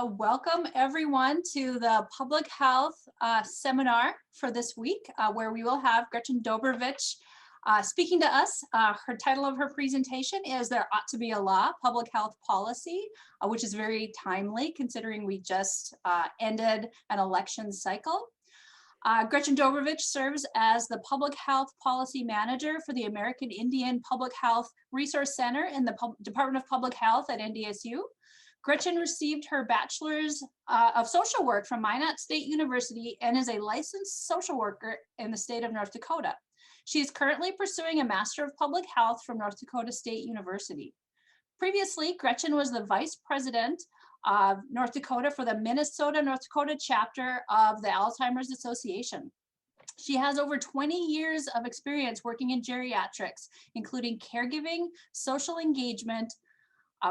Welcome everyone to the Public Health Seminar for this week, where we will have Gretchen Dobervich speaking to us. Her title of her presentation is There Ought to Be a Law, Public Health Policy, which is very timely considering we just ended an election cycle. Gretchen Dobervich serves as the Public Health Policy Manager for the American Indian Public Health Resource Center in the Department of Public Health at NDSU. Gretchen received her Bachelor's of Social Work from Minot State University and is a licensed social worker in the state of North Dakota. She is currently pursuing a Master of Public Health from North Dakota State University. Previously, Gretchen was the Vice President of North Dakota for the Minnesota-North Dakota chapter of the Alzheimer's Association. She has over 20 years of experience working in geriatrics, including caregiving, social engagement,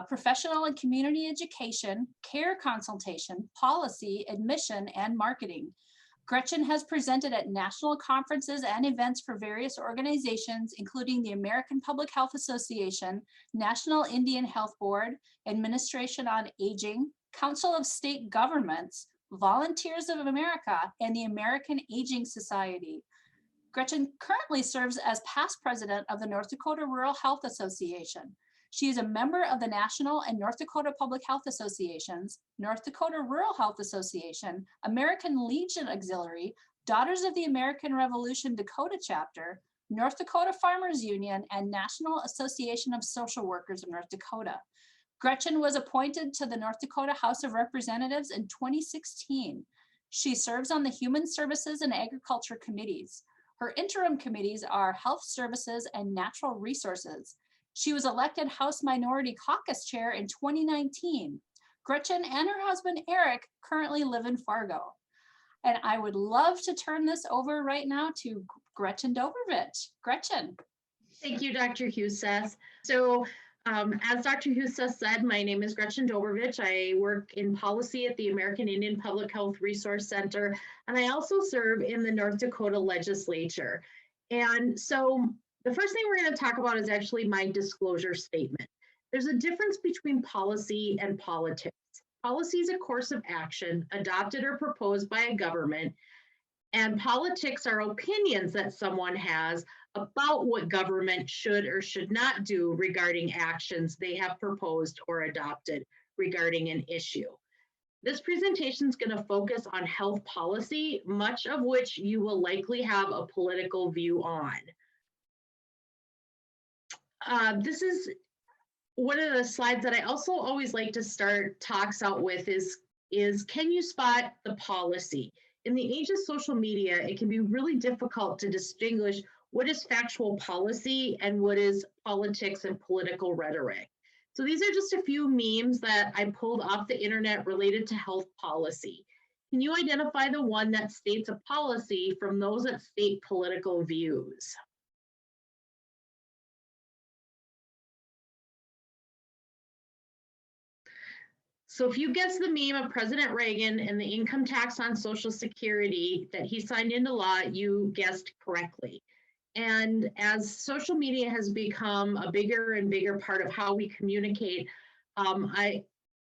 professional and community education, care consultation, policy, admission, and marketing. Gretchen has presented at national conferences and events for various organizations, including the American Public Health Association, National Indian Health Board, Administration on Aging, Council of State Governments, Volunteers of America, and the American Aging Society. Gretchen currently serves as past president of the North Dakota Rural Health Association. She is a member of the National and North Dakota Public Health Associations, North Dakota Rural Health Association, American Legion Auxiliary, Daughters of the American Revolution Dakota chapter, North Dakota Farmers Union, and National Association of Social Workers of North Dakota. Gretchen was appointed to the North Dakota House of Representatives in 2016. She serves on the Human Services and Agriculture Committees. Her interim committees are Health Services and Natural Resources. She was elected House Minority Caucus Chair in 2019. Gretchen and her husband, Eric, currently live in Fargo. And I would love to turn this over right now to Gretchen Dobervich. Gretchen. Thank you, Dr. Hussess. So as Dr. Hussess said, my name is Gretchen Dobervich. I work in policy at the American Indian Public Health Resource Center, and I also serve in the North Dakota legislature. And so the first thing we're going to talk about is actually my disclosure statement. There's a difference between policy and politics. Policy is a course of action adopted or proposed by a government, and politics are opinions that someone has about what government should or should not do regarding actions they have proposed or adopted regarding an issue. This presentation is going to focus on health policy, much of which you will likely have a political view on. This is one of the slides that I also always like to start talks out with is can you spot the policy? In the age of social media, it can be really difficult to distinguish what is factual policy and what is politics and political rhetoric. So these are just a few memes that I pulled off the internet related to health policy. Can you identify the one that states a policy from those that state political views? So if you guess the meme of President Reagan and the income tax on Social Security that he signed into law, you guessed correctly. And as social media has become a bigger and bigger part of how we communicate,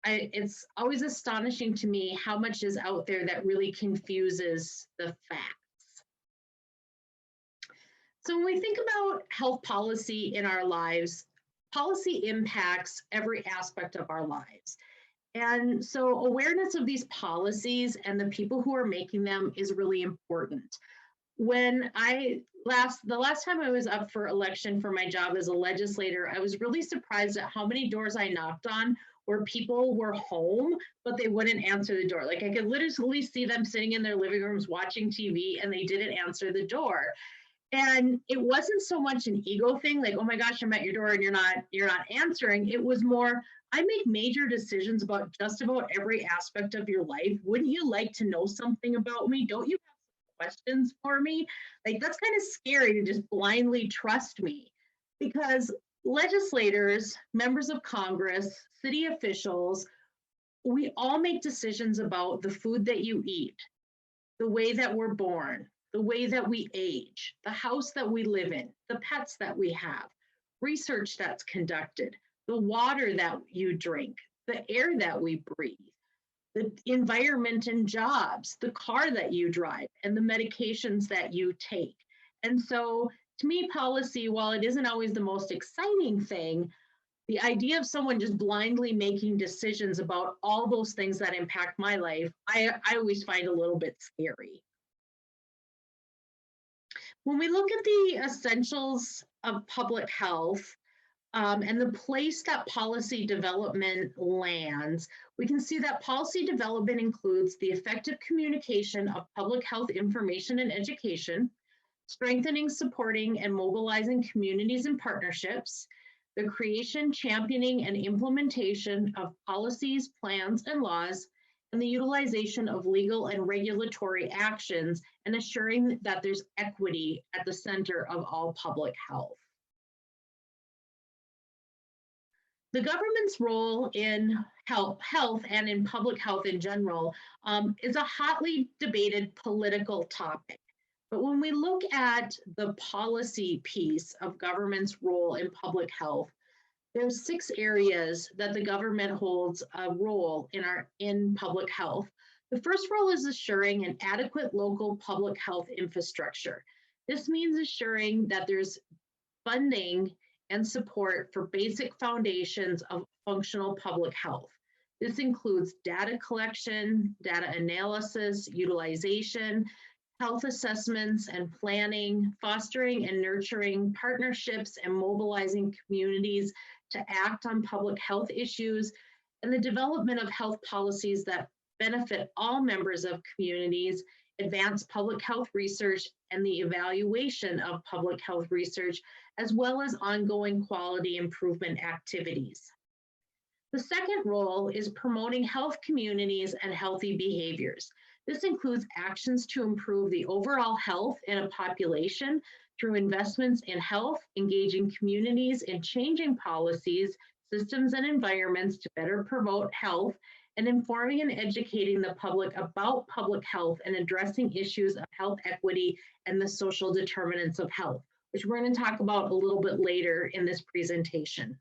it's always astonishing to me how much is out there that really confuses the facts. So when we think about health policy in our lives, policy impacts every aspect of our lives. And so awareness of these policies and the people who are making them is really important. When the last time I was up for election for my job as a legislator, I was really surprised at how many doors I knocked on where people were home, but they wouldn't answer the door. Like I could literally see them sitting in their living rooms watching TV and they didn't answer the door. And it wasn't so much an ego thing, like, oh my gosh, I'm at your door and you're not answering. It was more, I make major decisions about just about every aspect of your life. Wouldn't you like to know something about me? Don't you have some questions for me? Like, that's kind of scary to just blindly trust me, because legislators, members of Congress, city officials, we all make decisions about the food that you eat, the way that we're born, the way that we age, the house that we live in, the pets that we have, research that's conducted, the water that you drink, the air that we breathe. the environment and jobs, the car that you drive, and the medications that you take. And so to me, policy, while it isn't always the most exciting thing, the idea of someone just blindly making decisions about all those things that impact my life, I always find a little bit scary. When we look at the essentials of public health, and the place that policy development lands, we can see that policy development includes the effective communication of public health information and education, strengthening, supporting, and mobilizing communities and partnerships, the creation, championing, and implementation of policies, plans, and laws, and the utilization of legal and regulatory actions, and assuring that there's equity at the center of all public health. The government's role in health and in public health in general is a hotly debated political topic. But when we look at the policy piece of government's role in public health, there's 6 areas that the government holds a role in public health. The first role is assuring an adequate local public health infrastructure. This means assuring that there's funding and support for basic foundations of functional public health. This includes data collection, data analysis, utilization, health assessments and planning, fostering and nurturing partnerships and mobilizing communities to act on public health issues, and the development of health policies that benefit all members of communities, advance public health research and the evaluation of public health research, as well as ongoing quality improvement activities. The second role is promoting health communities and healthy behaviors. This includes actions to improve the overall health in a population through investments in health, engaging communities in changing policies, systems, and environments to better promote health, and informing and educating the public about public health and addressing issues of health equity and the social determinants of health, which we're going to talk about a little bit later in this presentation.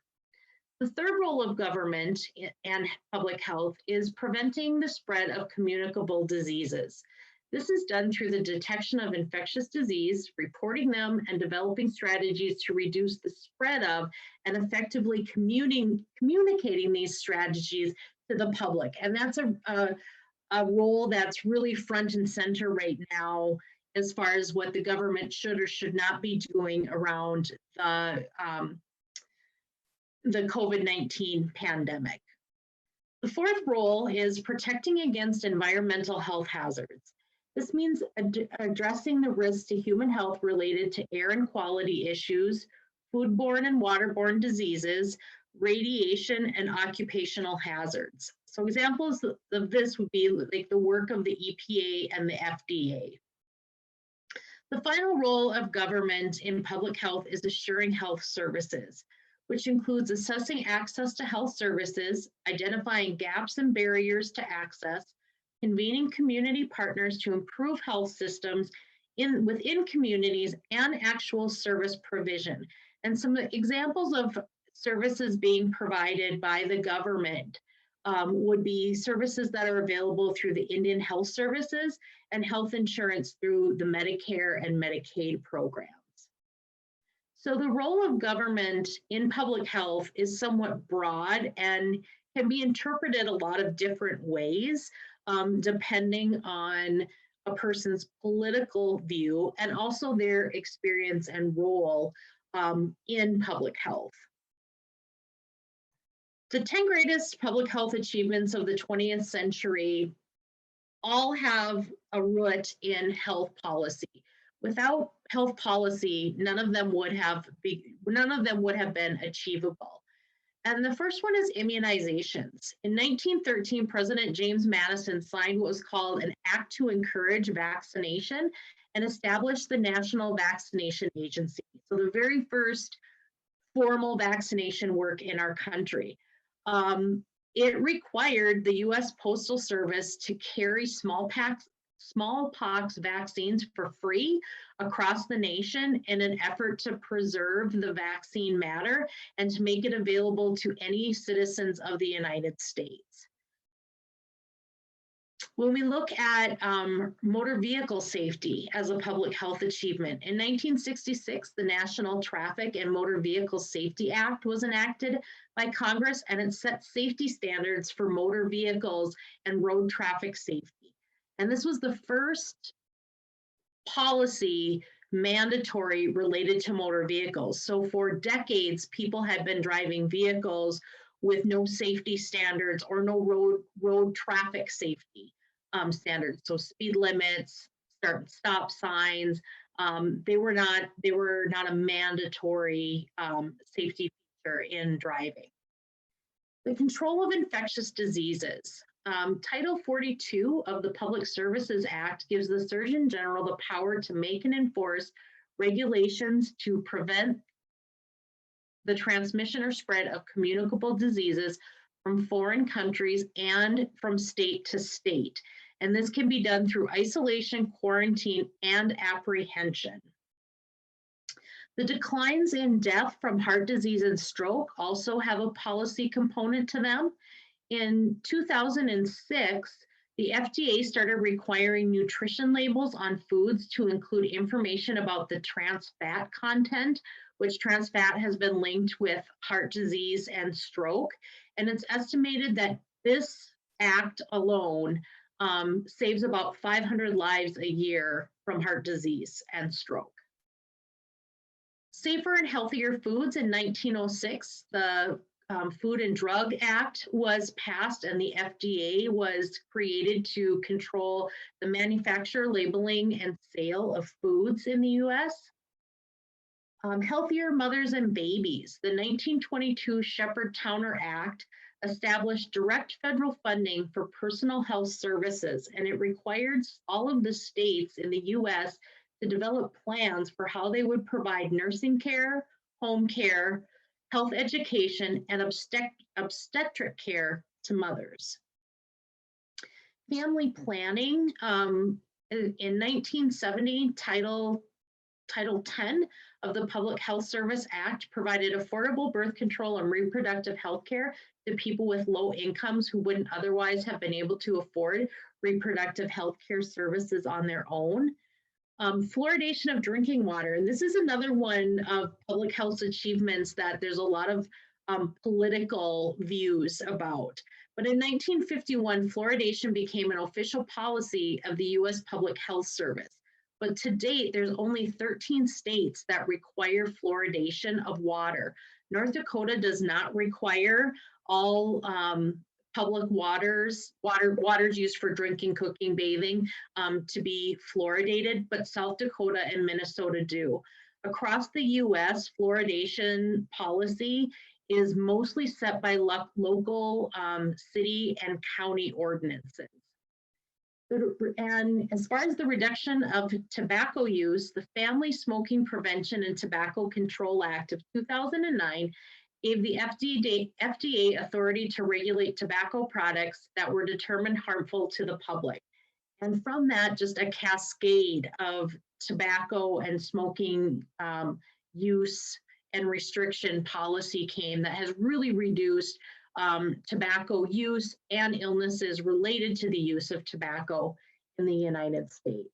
The third role of government and public health is preventing the spread of communicable diseases. This is done through the detection of infectious disease, reporting them, and developing strategies to reduce the spread of and effectively communicating these strategies to the public. And that's a role that's really front and center right now as far as what the government should or should not be doing around the COVID-19 pandemic. The fourth role is protecting against environmental health hazards. This means addressing the risks to human health related to air and quality issues, foodborne and waterborne diseases, radiation, and occupational hazards. So examples of this would be like the work of the EPA and the FDA. The final role of government in public health is assuring health services, which includes assessing access to health services, identifying gaps and barriers to access, convening community partners to improve health systems within communities, and actual service provision. And some examples of services being provided by the government would be services that are available through the Indian Health Services and health insurance through the Medicare and Medicaid programs. So the role of government in public health is somewhat broad and can be interpreted a lot of different ways, depending on a person's political view and also their experience and role in public health. The 10 greatest public health achievements of the 20th century all have a root in health policy. Without health policy, none of them would have been achievable. And the first one is immunizations. In 1913, President James Madison signed what was called an Act to Encourage Vaccination and established the National Vaccination Agency. So the very first formal vaccination work in our country. It required the U.S. Postal Service to carry smallpox vaccines for free across the nation in an effort to preserve the vaccine matter and to make it available to any citizens of the United States. When we look at motor vehicle safety as a public health achievement, in 1966, the National Traffic and Motor Vehicle Safety Act was enacted by Congress, and it set safety standards for motor vehicles and road traffic safety. And this was the first policy mandatory related to motor vehicles. So for decades, people had been driving vehicles with no safety standards or no road traffic safety standards. So speed limits, stop signs, they were not a mandatory safety feature in driving. The control of infectious diseases. Title 42 of the Public Services Act gives the Surgeon General the power to make and enforce regulations to prevent the transmission or spread of communicable diseases from foreign countries and from state to state. And this can be done through isolation, quarantine, and apprehension. The declines in death from heart disease and stroke also have a policy component to them. In 2006, the FDA started requiring nutrition labels on foods to include information about the trans fat content, which trans fat has been linked with heart disease and stroke. And it's estimated that this act alone saves about 500 lives a year from heart disease and stroke. Safer and Healthier Foods in 1906, the Food and Drug Act was passed, and the FDA was created to control the manufacture, labeling, and sale of foods in the US. Healthier Mothers and Babies. The 1922 Shepard-Towner Act established direct federal funding for personal health services, and it required all of the states in the US to develop plans for how they would provide nursing care, home care, health education, and obstetric care to mothers. Family planning. In 1970, Title 10 of the Public Health Service Act provided affordable birth control and reproductive health care to people with low incomes who wouldn't otherwise have been able to afford reproductive health care services on their own. Fluoridation of drinking water. And this is another one of public health achievements that there's a lot of political views about. But in 1951, fluoridation became an official policy of the US Public Health Service. But to date, there's only 13 states that require fluoridation of water. North Dakota does not require all public waters used for drinking, cooking, bathing to be fluoridated, but South Dakota and Minnesota do. Across the US, fluoridation policy is mostly set by local city and county ordinances. And as far as the reduction of tobacco use, the Family Smoking Prevention and Tobacco Control Act of 2009 gave the FDA authority to regulate tobacco products that were determined harmful to the public. And from that, just a cascade of tobacco and smoking use and restriction policy came that has really reduced tobacco use and illnesses related to the use of tobacco in the United States.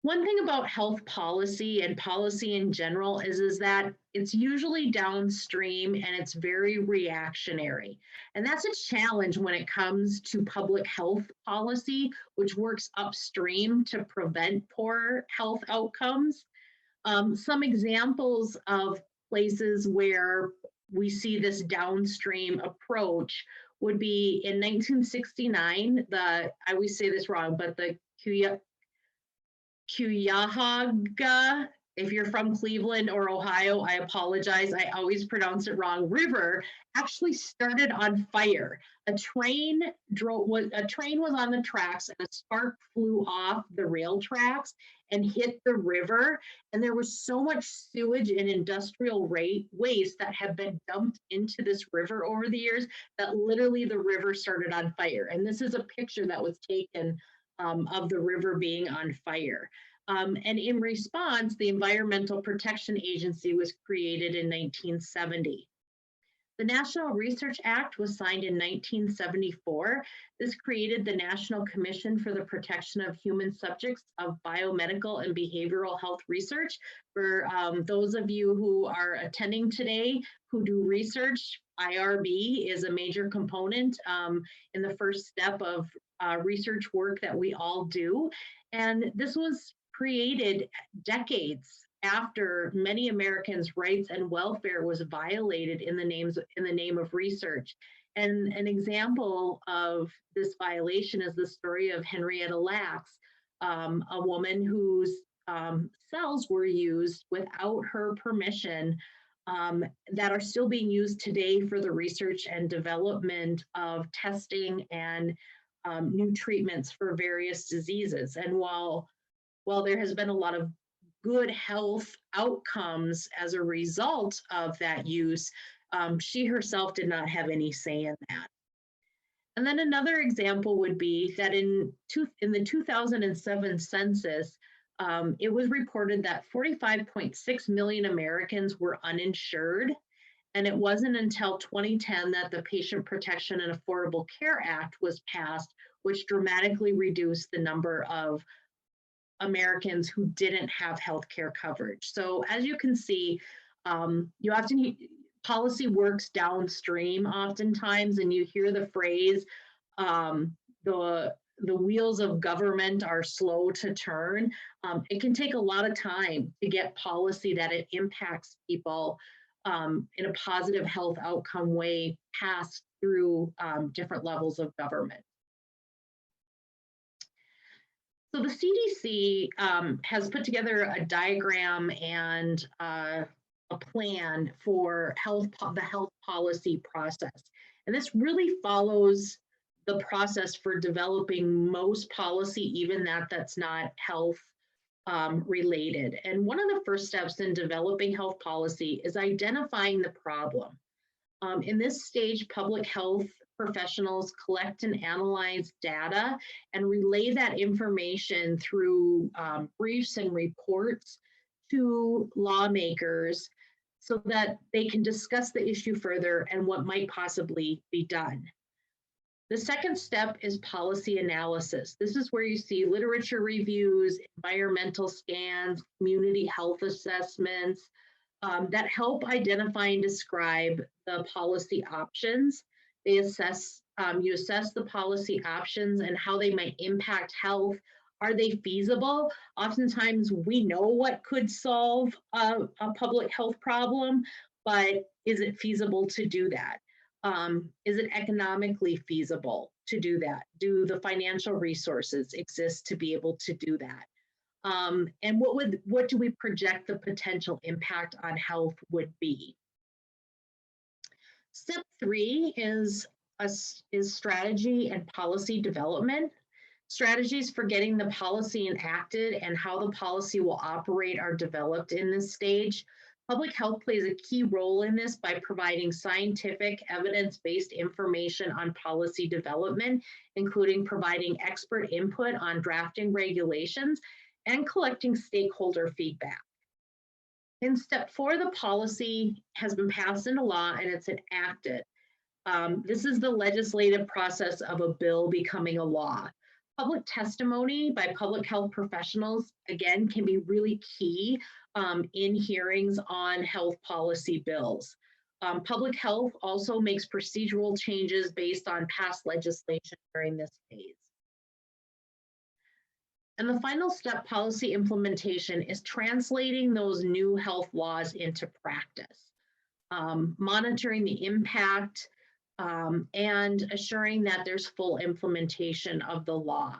One thing about health policy and policy in general is that it's usually downstream and it's very reactionary. And that's a challenge when it comes to public health policy, which works upstream to prevent poor health outcomes. Some examples of places where we see this downstream approach would be in 1969, I always say this wrong, but the Cuyahoga, if you're from Cleveland or Ohio, I apologize, I always pronounce it wrong, river actually started on fire. A train was on the tracks and a spark flew off the rail tracks and hit the river. And there was so much sewage and industrial waste that had been dumped into this river over the years that literally the river started on fire. And this is a picture that was taken of the river being on fire. And in response, the Environmental Protection Agency was created in 1970. The National Research Act was signed in 1974. This created the National Commission for the Protection of Human Subjects of Biomedical and Behavioral Health Research. For those of you who are attending today who do research, IRB is a major component in the first step of research work that we all do. And this was created decades after many Americans' rights and welfare was violated in the name of research. And an example of this violation is the story of Henrietta Lacks, a woman whose cells were used without her permission, that are still being used today for the research and development of testing and new treatments for various diseases. And while there has been a lot of good health outcomes as a result of that use, she herself did not have any say in that. And then another example would be that in the 2007 census, it was reported that 45.6 million Americans were uninsured. And it wasn't until 2010 that the Patient Protection and Affordable Care Act was passed, which dramatically reduced the number of Americans who didn't have healthcare coverage. So as you can see, policy works downstream oftentimes, and you hear the phrase, the wheels of government are slow to turn. It can take a lot of time to get policy that it impacts people in a positive health outcome way passed through different levels of government. So the CDC has put together a diagram and a plan for the health policy process. And this really follows the process for developing most policy, even that's not health related. And one of the first steps in developing health policy is identifying the problem. In this stage, public health professionals collect and analyze data and relay that information through briefs and reports to lawmakers so that they can discuss the issue further and what might possibly be done. The second step is policy analysis. This is where you see literature reviews, environmental scans, community health assessments that help identify and describe the policy options. They assess, you assess the policy options and how they might impact health. Are they feasible? Oftentimes we know what could solve a public health problem, but is it feasible to do that? Is it economically feasible to do that? Do the financial resources exist to be able to do that? And what do we project the potential impact on health would be? Step 3 is strategy and policy development. Strategies for getting the policy enacted and how the policy will operate are developed in this stage. Public health plays a key role in this by providing scientific, evidence-based information on policy development, including providing expert input on drafting regulations and collecting stakeholder feedback. In step 4, the policy has been passed into law and it's enacted. This is the legislative process of a bill becoming a law. Public testimony by public health professionals, again, can be really key in hearings on health policy bills. Public health also makes procedural changes based on past legislation during this phase. And the final step, policy implementation, is translating those new health laws into practice, monitoring the impact, and assuring that there's full implementation of the law.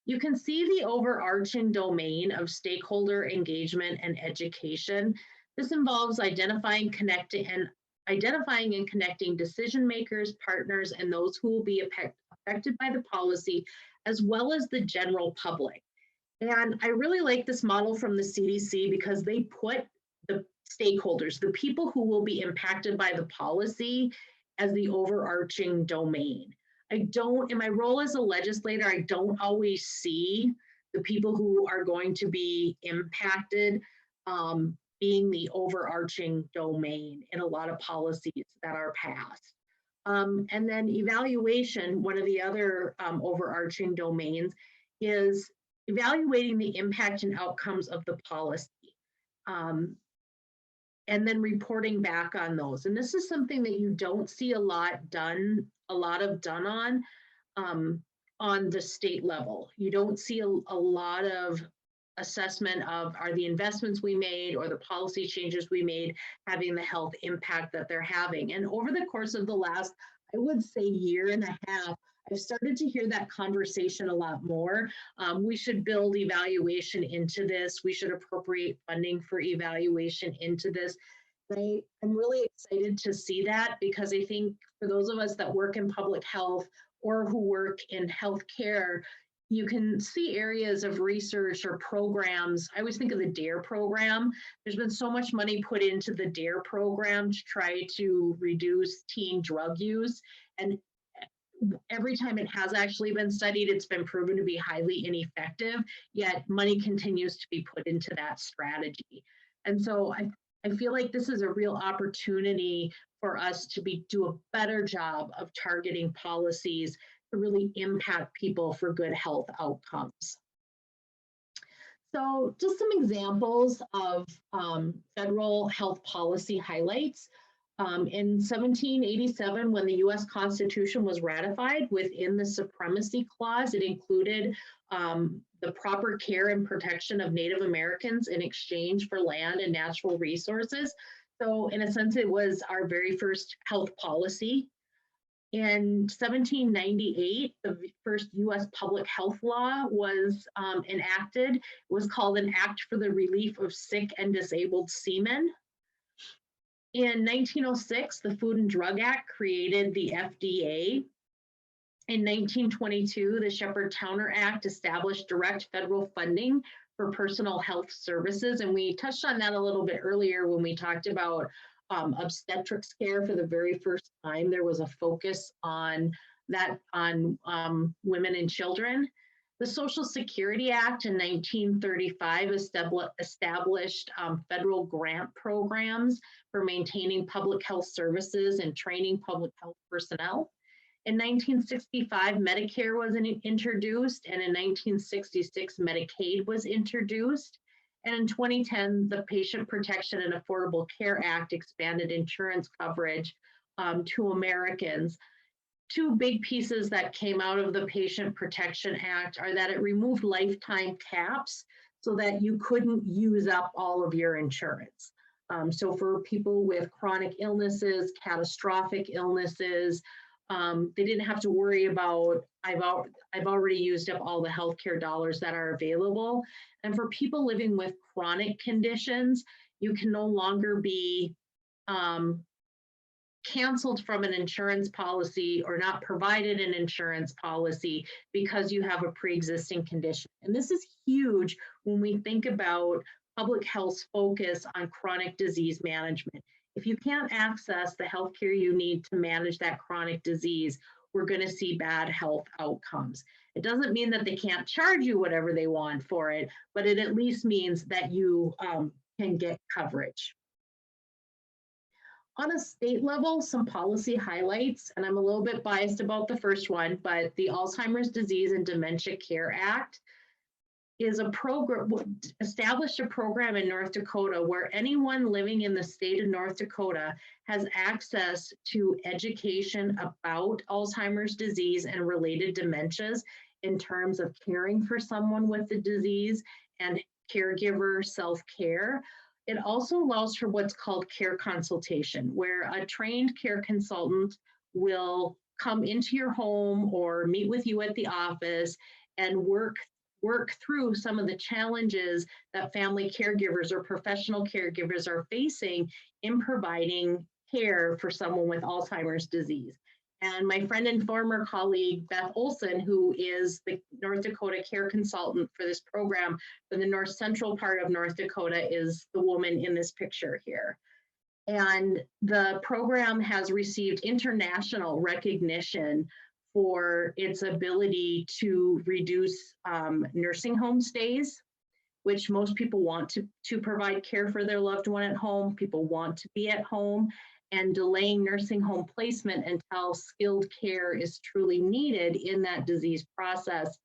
You can see the overarching domain of stakeholder engagement and education. This involves identifying and connecting decision makers, partners, and those who will be affected by the policy, as well as the general public. And I really like this model from the CDC because they put the stakeholders, the people who will be impacted by the policy, as the overarching domain. In my role as a legislator, I don't always see the people who are going to be impacted being the overarching domain in a lot of policies that are passed. And then evaluation, one of the other overarching domains, is evaluating the impact and outcomes of the policy. And then reporting back on those. And this is something that you don't see a lot done on the state level. You don't see a lot of assessment of, are the investments we made or the policy changes we made having the health impact that they're having. And over the course of the last, I would say, year and a half, I've started to hear that conversation a lot more. We should build evaluation into this. We should appropriate funding for evaluation into this. I'm really excited to see that, because I think for those of us that work in public health or who work in healthcare, you can see areas of research or programs. I always think of the DARE program. There's been so much money put into the DARE program to try to reduce teen drug use. And every time it has actually been studied, it's been proven to be highly ineffective, yet money continues to be put into that strategy. And so I feel like this is a real opportunity for us to do a better job of targeting policies to really impact people for good health outcomes. So just some examples of federal health policy highlights. In 1787, when the US Constitution was ratified, within the Supremacy Clause, it included the proper care and protection of Native Americans in exchange for land and natural resources. So in a sense, it was our very first health policy. In 1798, the first US public health law was enacted. It was called an Act for the Relief of Sick and Disabled Seamen. In 1906, the Food and Drug Act created the FDA. In 1922, the Shepard-Towner Act established direct federal funding for personal health services. And we touched on that a little bit earlier when we talked about obstetrics care. For the very first time, there was a focus on that, on women and children. The Social Security Act in 1935 established federal grant programs for maintaining public health services and training public health personnel. In 1965, Medicare was introduced, and in 1966, Medicaid was introduced. And in 2010, the Patient Protection and Affordable Care Act expanded insurance coverage to Americans. Two big pieces that came out of the Patient Protection Act are that it removed lifetime caps so that you couldn't use up all of your insurance. So for people with chronic illnesses, catastrophic illnesses, they didn't have to worry about, I've already used up all the healthcare dollars that are available. And for people living with chronic conditions, you can no longer be canceled from an insurance policy or not provided an insurance policy because you have a pre-existing condition. And this is huge when we think about public health's focus on chronic disease management. If you can't access the healthcare you need to manage that chronic disease, we're going to see bad health outcomes. It doesn't mean that they can't charge you whatever they want for it, but it at least means that you can get coverage. On a state level, some policy highlights, and I'm a little bit biased about the first one, but the Alzheimer's Disease and Dementia Care Act is a program, established a program in North Dakota where anyone living in the state of North Dakota has access to education about Alzheimer's disease and related dementias in terms of caring for someone with the disease and caregiver self-care. It also allows for what's called care consultation, where a trained care consultant will come into your home or meet with you at the office and work through some of the challenges that family caregivers or professional caregivers are facing in providing care for someone with Alzheimer's disease. And my friend and former colleague, Beth Olson, who is the North Dakota care consultant for this program for the north central part of North Dakota, is the woman in this picture here. And the program has received international recognition for its ability to reduce nursing home stays, which most people want to provide care for their loved one at home. People want to be at home, and delaying nursing home placement until skilled care is truly needed in that disease process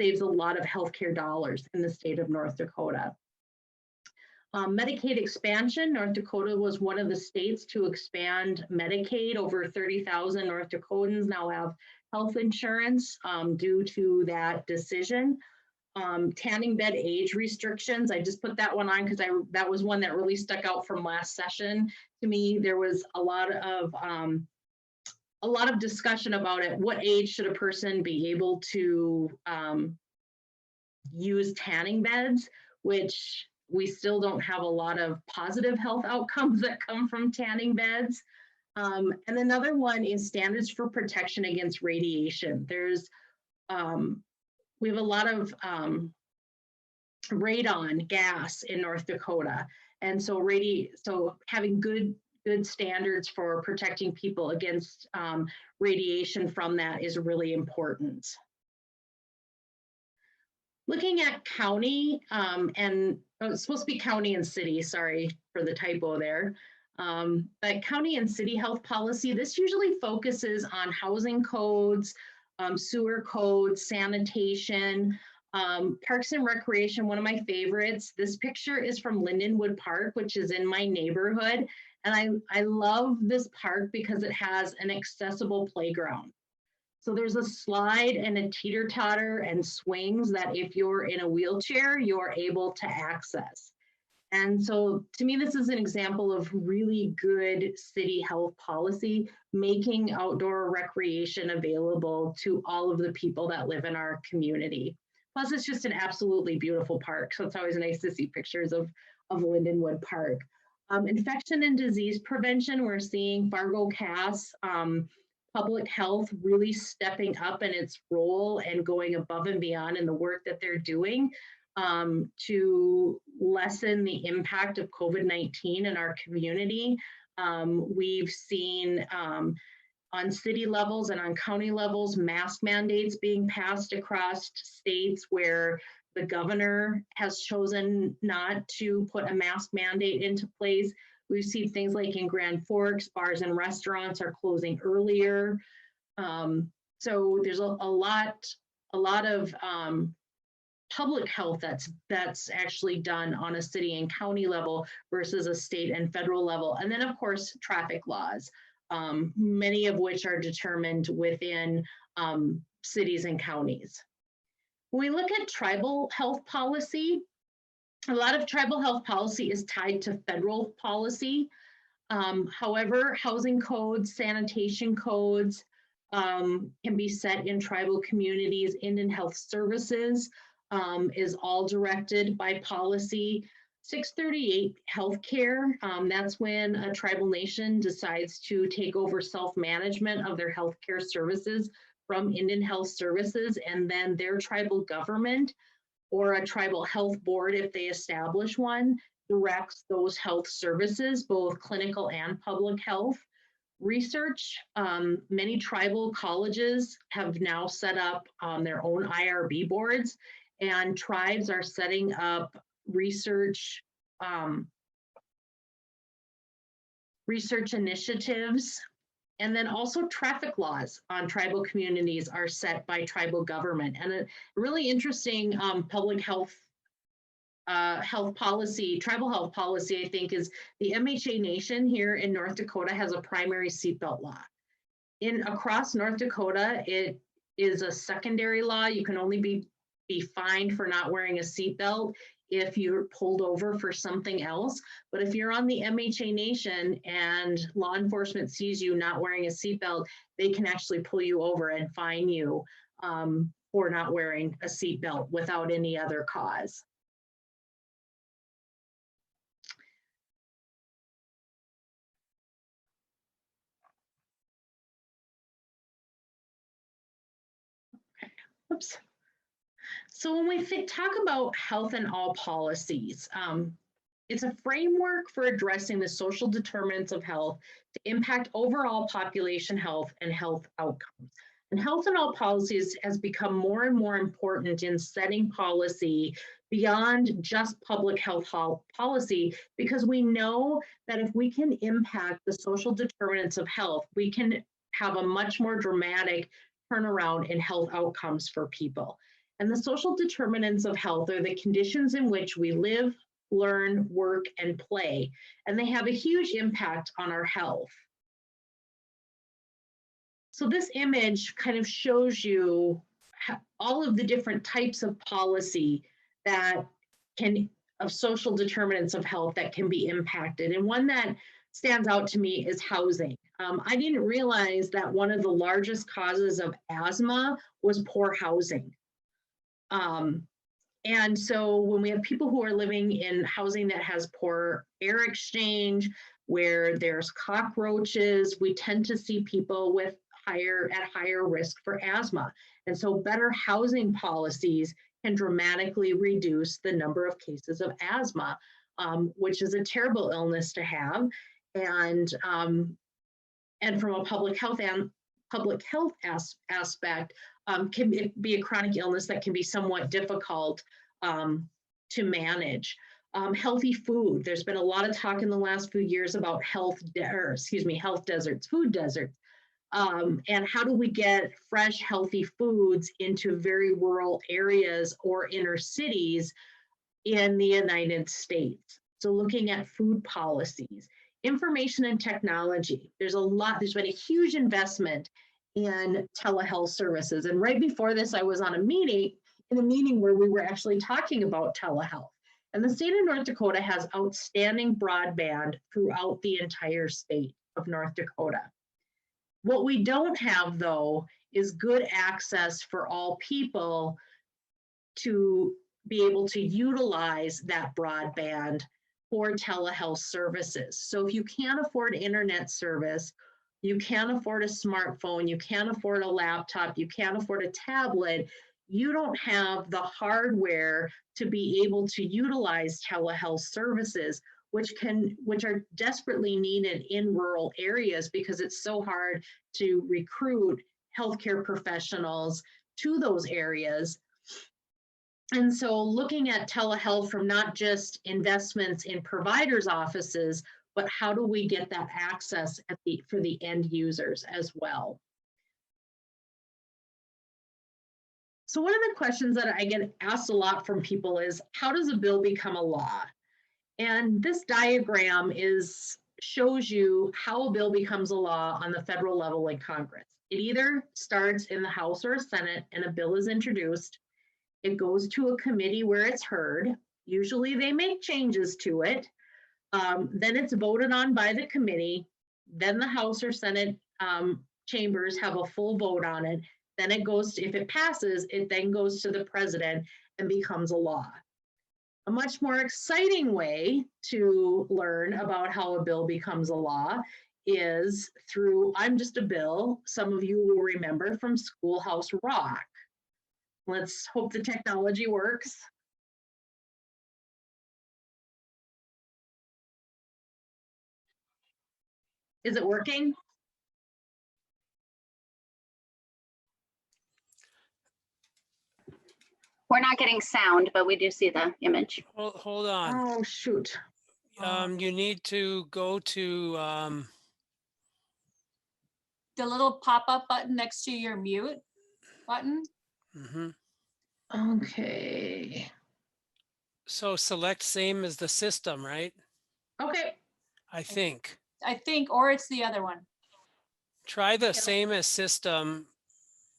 saves a lot of healthcare dollars in the state of North Dakota. Medicaid expansion, North Dakota was one of the states to expand Medicaid. Over 30,000 North Dakotans now have health insurance due to that decision. Tanning bed age restrictions, I just put that one on because that was one that really stuck out from last session to me. There was a lot of discussion about it. What age should a person be able to use tanning beds, which we still don't have a lot of positive health outcomes that come from tanning beds. And another one is standards for protection against radiation. We have a lot of radon gas in North Dakota. And so having good standards for protecting people against radiation from that is really important. Looking at county it's supposed to be county and city, sorry for the typo there. But county and city health policy, this usually focuses on housing codes, sewer codes, sanitation, parks and recreation, one of my favorites. This picture is from Lindenwood Park, which is in my neighborhood. And I love this park because it has an accessible playground. So there's a slide and a teeter-totter and swings that if you're in a wheelchair, you're able to access. And so to me, this is an example of really good city health policy, making outdoor recreation available to all of the people that live in our community. Plus, it's just an absolutely beautiful park. So it's always nice to see pictures of Lindenwood Park. Infection and disease prevention, we're seeing Fargo-Cass Public Health really stepping up in its role and going above and beyond in the work that they're doing to lessen the impact of COVID-19 in our community. We've seen on city levels and on county levels, mask mandates being passed across states where the governor has chosen not to put a mask mandate into place. We've seen things like in Grand Forks, bars and restaurants are closing earlier. So there's a lot of public health that's actually done on a city and county level versus a state and federal level. And then of course, traffic laws, many of which are determined within cities and counties. When we look at tribal health policy, a lot of tribal health policy is tied to federal policy. However, housing codes, sanitation codes can be set in tribal communities. Indian Health Services is all directed by policy. 638 healthcare, that's when a tribal nation decides to take over self-management of their healthcare services from Indian Health Services, and then their tribal government or a tribal health board, if they establish one, directs those health services, both clinical and public health. Research, many tribal colleges have now set up their own IRB boards, and tribes are setting up research initiatives. And then also traffic laws on tribal communities are set by tribal government. And a really interesting public health policy, tribal health policy, I think, is the MHA Nation here in North Dakota has a primary seatbelt law. Across North Dakota, it is a secondary law. You can only be fined for not wearing a seatbelt if you're pulled over for something else. But if you're on the MHA Nation and law enforcement sees you not wearing a seatbelt, they can actually pull you over and fine you for not wearing a seatbelt without any other cause. Oops. So when we talk about health and all policies, it's a framework for addressing the social determinants of health to impact overall population health and health outcomes. And health in all policies has become more and more important in setting policy beyond just public health policy, because we know that if we can impact the social determinants of health, we can have a much more dramatic turnaround in health outcomes for people. And the social determinants of health are the conditions in which we live, learn, work, and play, and they have a huge impact on our health. So this image kind of shows you all of the different types of policy that of social determinants of health that can be impacted. And one that stands out to me is housing. I didn't realize that one of the largest causes of asthma was poor housing. And so when we have people who are living in housing that has poor air exchange, where there's cockroaches, we tend to see people with at higher risk for asthma. And so better housing policies can dramatically reduce the number of cases of asthma, which is a terrible illness to have. And from a public health aspect, can be a chronic illness that can be somewhat difficult to manage. Healthy food. There's been a lot of talk in the last few years about health deserts, food deserts. And how do we get fresh, healthy foods into very rural areas or inner cities in the United States? So looking at food policies, information and technology. There's been a huge investment in telehealth services. And right before this, I was on a meeting where we were actually talking about telehealth. And the state of North Dakota has outstanding broadband throughout the entire state of North Dakota. What we don't have, though, is good access for all people to be able to utilize that broadband for telehealth services. So if you can't afford internet service, you can't afford a smartphone, you can't afford a laptop, you can't afford a tablet, you don't have the hardware to be able to utilize telehealth services, which are desperately needed in rural areas because it's so hard to recruit healthcare professionals to those areas. And so looking at telehealth from not just investments in providers' offices, but how do we get that access for the end users as well? So one of the questions that I get asked a lot from people is, how does a bill become a law? And this diagram shows you how a bill becomes a law on the federal level in Congress. It either starts in the House or Senate and a bill is introduced. It goes to a committee where it's heard. Usually they make changes to it. Then it's voted on by the committee. Then the House or Senate chambers have a full vote on it. Then it goes to, if it passes, it then goes to the president and becomes a law. A much more exciting way to learn about how a bill becomes a law is through I'm Just a Bill. Some of you will remember from Schoolhouse Rock. Let's hope the technology works. Is it working? We're not getting sound, but we do see the image. Hold on. Oh, shoot. You need to go to The little pop-up button next to your mute button. Okay. So select same as the system, right? Okay. I think. Or it's the other one. Try the same as system,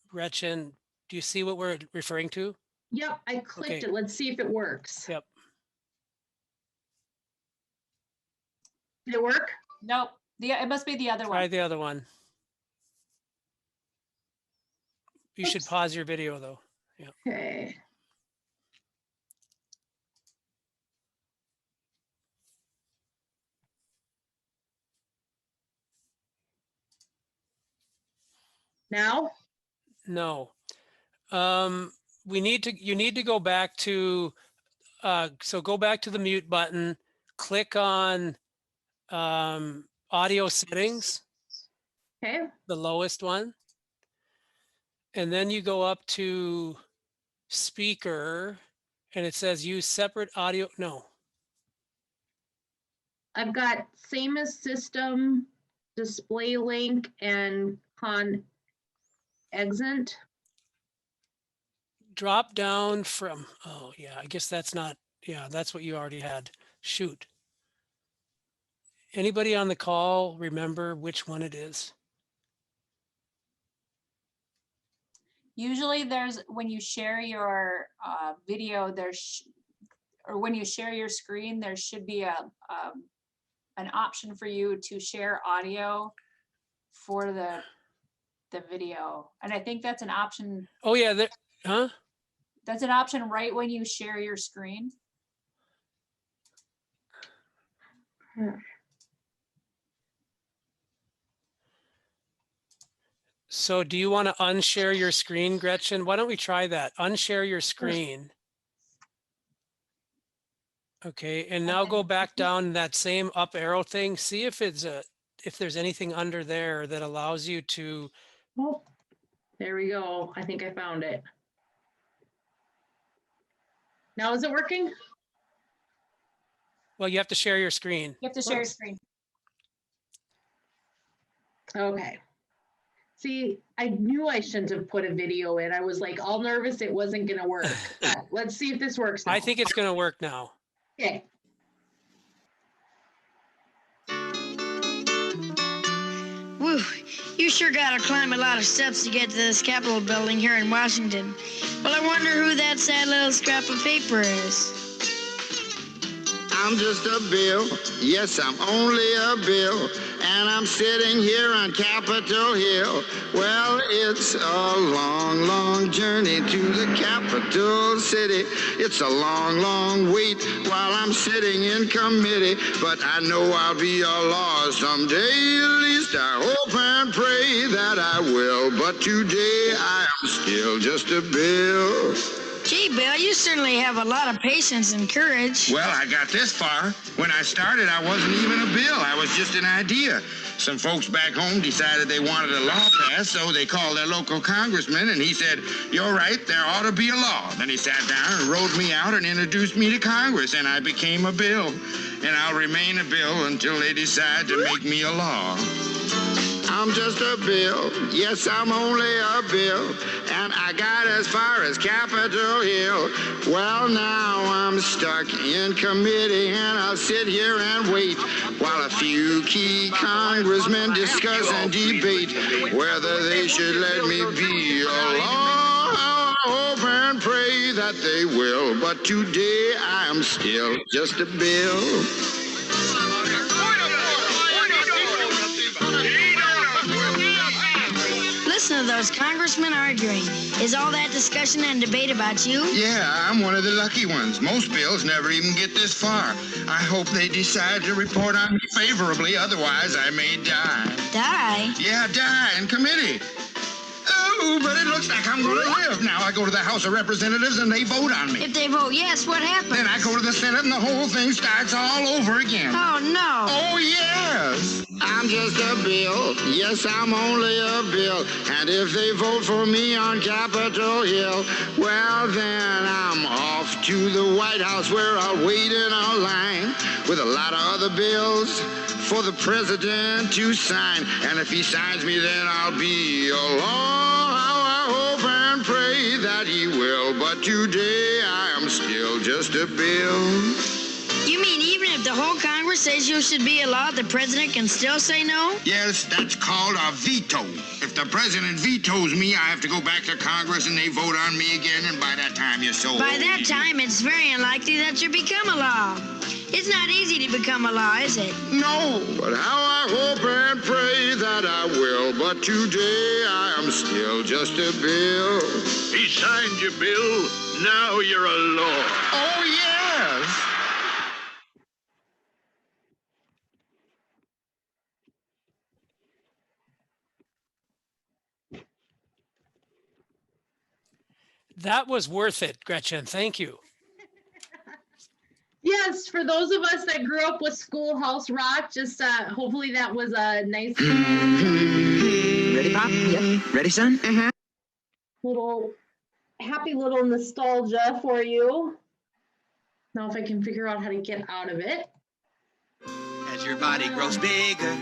Gretchen. Do you see what we're referring to? Yep, I clicked Okay. it. Let's see if it works. Yep. Did it work? Nope. It must be the other Try one. the other one. You should pause your video though. Yeah. Okay. Now? No. You need to go back to, so go back to the mute button, click on audio settings, Okay. the lowest one. and then you go up to speaker, and it says use separate audio. No. I've got same as system, display link, and exit. Drop down from, oh yeah, I guess that's not, yeah, that's what you already had. Shoot. Anybody on the call remember which one it is? Usually there's, when you share your video, or when you share your screen, there should be an option for you to share audio for the video. And I think that's an option. Oh yeah, huh? That's an option right when you share your screen. So do you want to unshare your screen, Gretchen? Why don't we try that? Unshare your screen. Okay, and now go back down that same up arrow thing. See if if there's anything under there that allows you to. Oh, there we go. I think I found it. Now is it working? Well, you have to share your screen. You have to share your screen. Okay. See, I knew I shouldn't have put a video in. I was like all nervous it wasn't going to work. Let's see if this works now. I think it's going to work now. Okay. Woo, you sure gotta climb a lot of steps to get to this Capitol building here in Washington. Well, I wonder who that sad little scrap of paper is. I'm just a bill, yes, I'm only a bill, and I'm sitting here on Capitol Hill. Well, it's a long, long journey to the capital city. It's a long, long wait while I'm sitting in committee, but I know I'll be a law someday. At least I hope and pray that I will, but today I am still just a bill. Gee, Bill, you certainly have a lot of patience and courage. Well, I got this far. When I started, I wasn't even a bill. I was just an idea. Some folks back home decided they wanted a law passed, so they called their local congressman, and he said, "You're right, there ought to be a law." Then he sat down and wrote me out and introduced me to Congress, and I became a bill. And I'll remain a bill until they decide to make me a law. I'm just a bill, yes, I'm only a bill, and I got as far as Capitol Hill. Well, now I'm stuck in committee, and I'll sit here and wait while a few key congressmen discuss and debate whether they should let me be a law. I hope and pray that they will, but today I am still just a bill. Listen to those congressmen arguing. Is all that discussion and debate about you? Yeah, I'm one of the lucky ones. Most bills never even get this far. I hope they decide to report on me favorably, otherwise I may die. Die? Yeah, die in committee. Oh, but it looks like I'm going to live. Now I go to the House of Representatives and they vote on me. If they vote yes, what happens? Then I go to the Senate and the whole thing starts all over again. Oh, no. Oh, yes. I'm just a bill. Yes, I'm only a bill. And if they vote for me on Capitol Hill, well, then I'm off to the White House where I'll wait in a line with a lot of other bills for the president to sign. And if he signs me, then I'll be a law. I hope and pray that he will. But today I am still just a bill. You mean even if the whole Congress says you should be a law, the president can still say no? Yes, that's called a veto. If the president vetoes me, I have to go back to Congress and they vote on me again, and by that time you're so By old. that time, it's very unlikely that you become a law. It's not easy to become a law, is it? No, but how I hope and pray that I will. But today I am still just a bill. He signed your bill. Now you're a law. Oh, yes. That was worth it, Gretchen. Thank you. Yes, for those of us that grew up with Schoolhouse Rock, just hopefully that was a nice. Ready, Pop? Yep. Ready, son? little happy little nostalgia for you. Now if I can figure out how to get out of it. As your body grows bigger.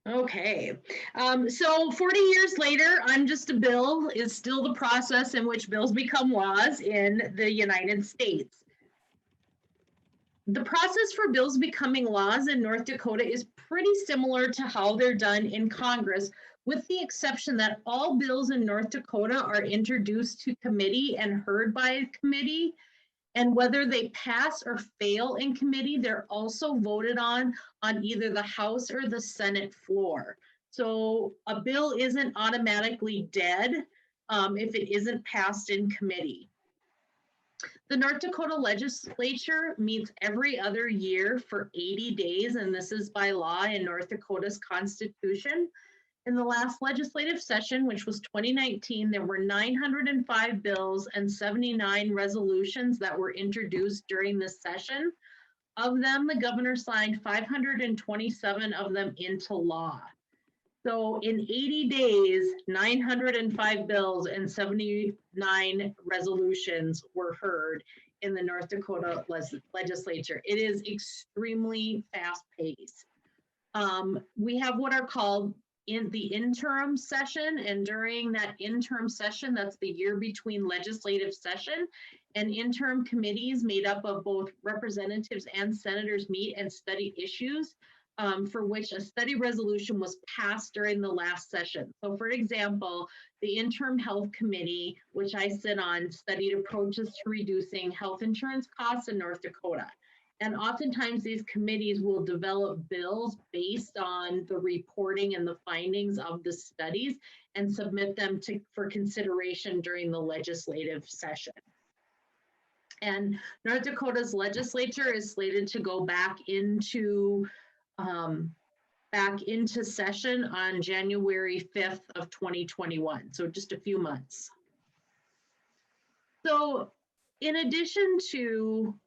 Okay, so 40 years later, I'm Just a Bill is still the process in which bills become laws in the United States. The process for bills becoming laws in North Dakota is pretty similar to how they're done in Congress, with the exception that all bills in North Dakota are introduced to committee and heard by a committee. And whether they pass or fail in committee, they're also voted on either the House or the Senate floor. So a bill isn't automatically dead if it isn't passed in committee. The North Dakota legislature meets every other year for 80 days, and this is by law in North Dakota's Constitution. In the last legislative session, which was 2019, there were 905 bills and 79 resolutions that were introduced during this session. Of them, the governor signed 527 of them into law. So in 80 days, 905 bills and 79 resolutions were heard in the North Dakota legislature. It is extremely fast-paced. We have what are called in the interim session, and during that interim session, that's the year between legislative session, and interim committees made up of both representatives and senators meet and study issues for which a study resolution was passed during the last session. So for example, the interim health committee, which I sit on, studied approaches to reducing health insurance costs in North Dakota. And oftentimes these committees will develop bills based on the reporting and the findings of the studies and submit them for consideration during the legislative session. And North Dakota's legislature is slated to go back into session on January 5th of 2021, so just a few months. So in addition to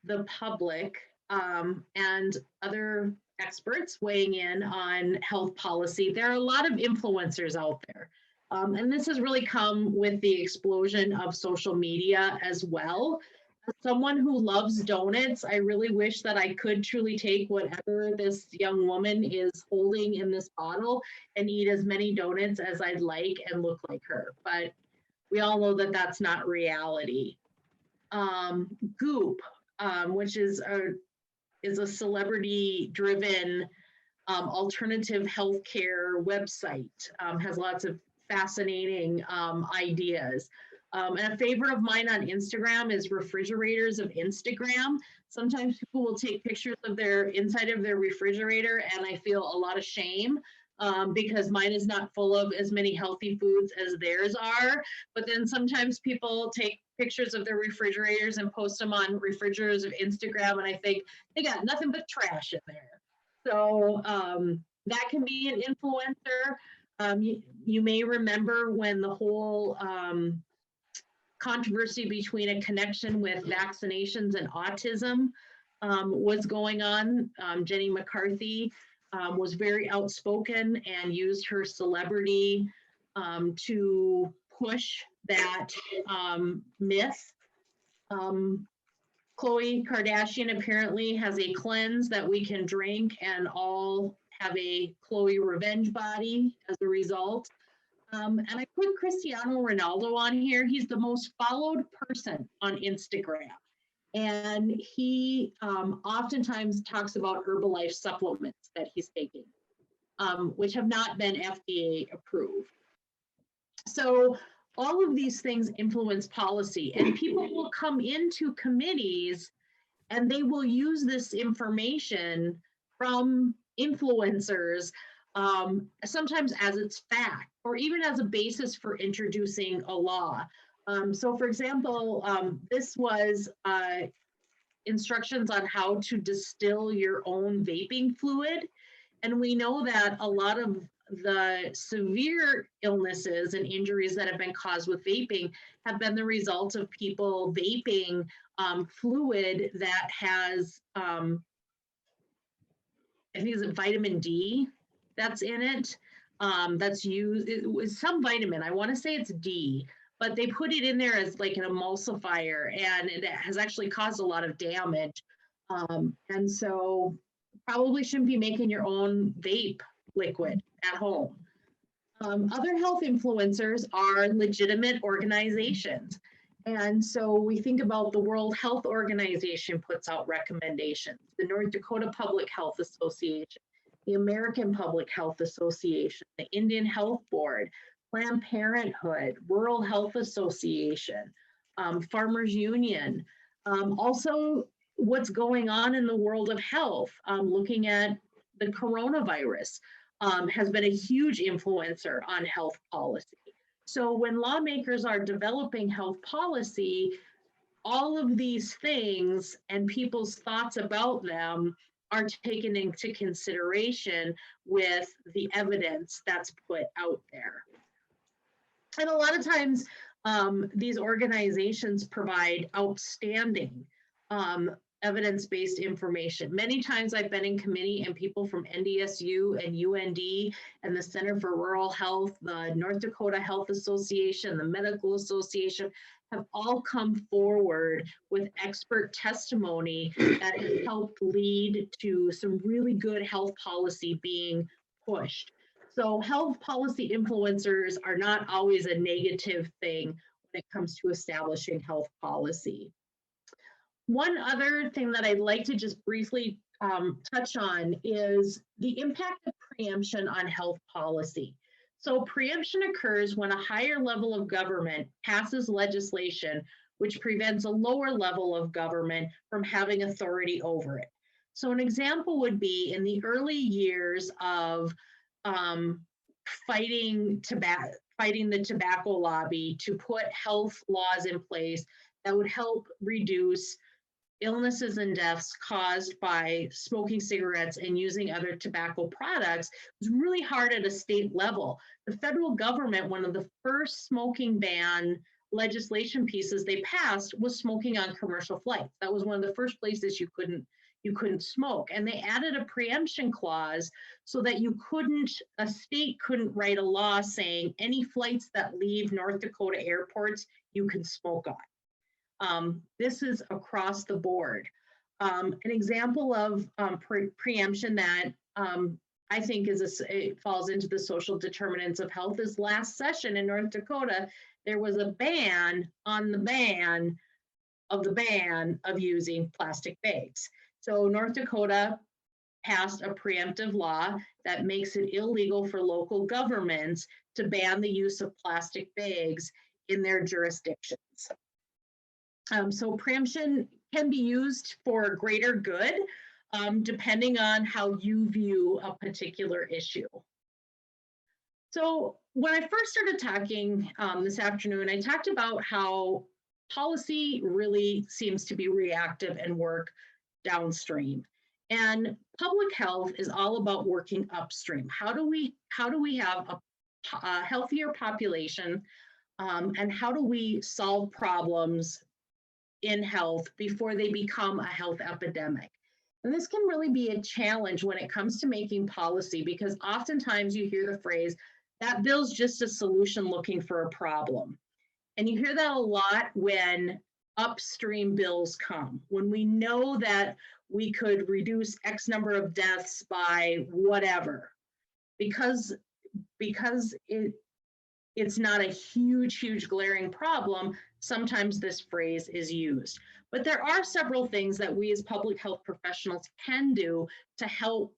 the public and other experts weighing in on health policy, there are a lot of influencers out there. And this has really come with the explosion of social media as well. As someone who loves donuts, I really wish that I could truly take whatever this young woman is holding in this bottle and eat as many donuts as I'd like and look like her. But we all know that that's not reality. Goop, which is a celebrity-driven alternative healthcare website, has lots of fascinating ideas. And a favorite of mine on Instagram is refrigerators of Instagram. Sometimes people will take pictures of their inside of their refrigerator, and I feel a lot of shame because mine is not full of as many healthy foods as theirs are. But then sometimes people take pictures of their refrigerators and post them on refrigerators of Instagram, and I think they got nothing but trash in there. So that can be an influencer. You may remember when the whole controversy between a connection with vaccinations and autism was going on. Jenny McCarthy was very outspoken and used her celebrity to push that myth. Khloe Kardashian apparently has a cleanse that we can drink and all have a Khloe revenge body as a result. And I put Cristiano Ronaldo on here. He's the most followed person on Instagram. And he oftentimes talks about Herbalife supplements that he's taking, which have not been FDA approved. So all of these things influence policy, and people will come into committees and they will use this information from influencers sometimes as its fact, or even as a basis for introducing a law. So for example, this was instructions on how to distill your own vaping fluid. And we know that a lot of the severe illnesses and injuries that have been caused with vaping have been the result of people vaping fluid that has I think it's vitamin D that's in it. That's used, it was some vitamin, I want to say it's D, but they put it in there as like an emulsifier, and it has actually caused a lot of damage. And so probably shouldn't be making your own vape liquid at home. Other health influencers are legitimate organizations. And so we think about the World Health Organization puts out recommendations, the North Dakota Public Health Association, the American Public Health Association, the Indian Health Board, Planned Parenthood, Rural Health Association, Farmers Union. Also, what's going on in the world of health, looking at the coronavirus, has been a huge influencer on health policy. So when lawmakers are developing health policy, all of these things and people's thoughts about them are taken into consideration with the evidence that's put out there. And a lot of times, these organizations provide outstanding evidence-based information. Many times I've been in committee and people from NDSU and UND and the Center for Rural Health, the North Dakota Health Association, the Medical Association have all come forward with expert testimony that has helped lead to some really good health policy being pushed. So health policy influencers are not always a negative thing when it comes to establishing health policy. One other thing that I'd like to just briefly touch on is the impact of preemption on health policy. So preemption occurs when a higher level of government passes legislation which prevents a lower level of government from having authority over it. So an example would be in the early years of fighting the tobacco lobby to put health laws in place that would help reduce illnesses and deaths caused by smoking cigarettes and using other tobacco products. It was really hard at a state level. The federal government, one of the first smoking ban legislation pieces they passed was smoking on commercial flights. That was one of the first places you couldn't smoke. And they added a preemption clause so that a state couldn't write a law saying any flights that leave North Dakota airports, you can smoke on. This is across the board. An example of preemption that I think it falls into the social determinants of health is last session in North Dakota, there was a ban on the ban of using plastic bags. So North Dakota passed a preemptive law that makes it illegal for local governments to ban the use of plastic bags in their jurisdictions. So preemption can be used for greater good, depending on how you view a particular issue. So when I first started talking this afternoon, I talked about how policy really seems to be reactive and work downstream. And public health is all about working upstream. How do we have a healthier population, and how do we solve problems in health before they become a health epidemic? And this can really be a challenge when it comes to making policy, because oftentimes you hear the phrase, that bill's just a solution looking for a problem. And you hear that a lot when upstream bills come, when we know that we could reduce X number of deaths by whatever, because it's not a huge glaring problem. Sometimes this phrase is used, but there are several things that we as public health professionals can do to help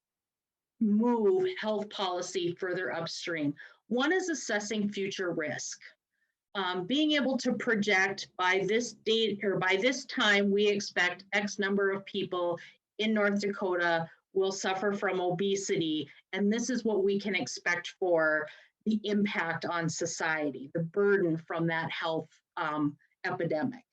move health policy further upstream. One is assessing future risk. Being able to project by this date or by this time, we expect X number of people in North Dakota will suffer from obesity, and this is what we can expect for the impact on society, the burden from that health epidemic.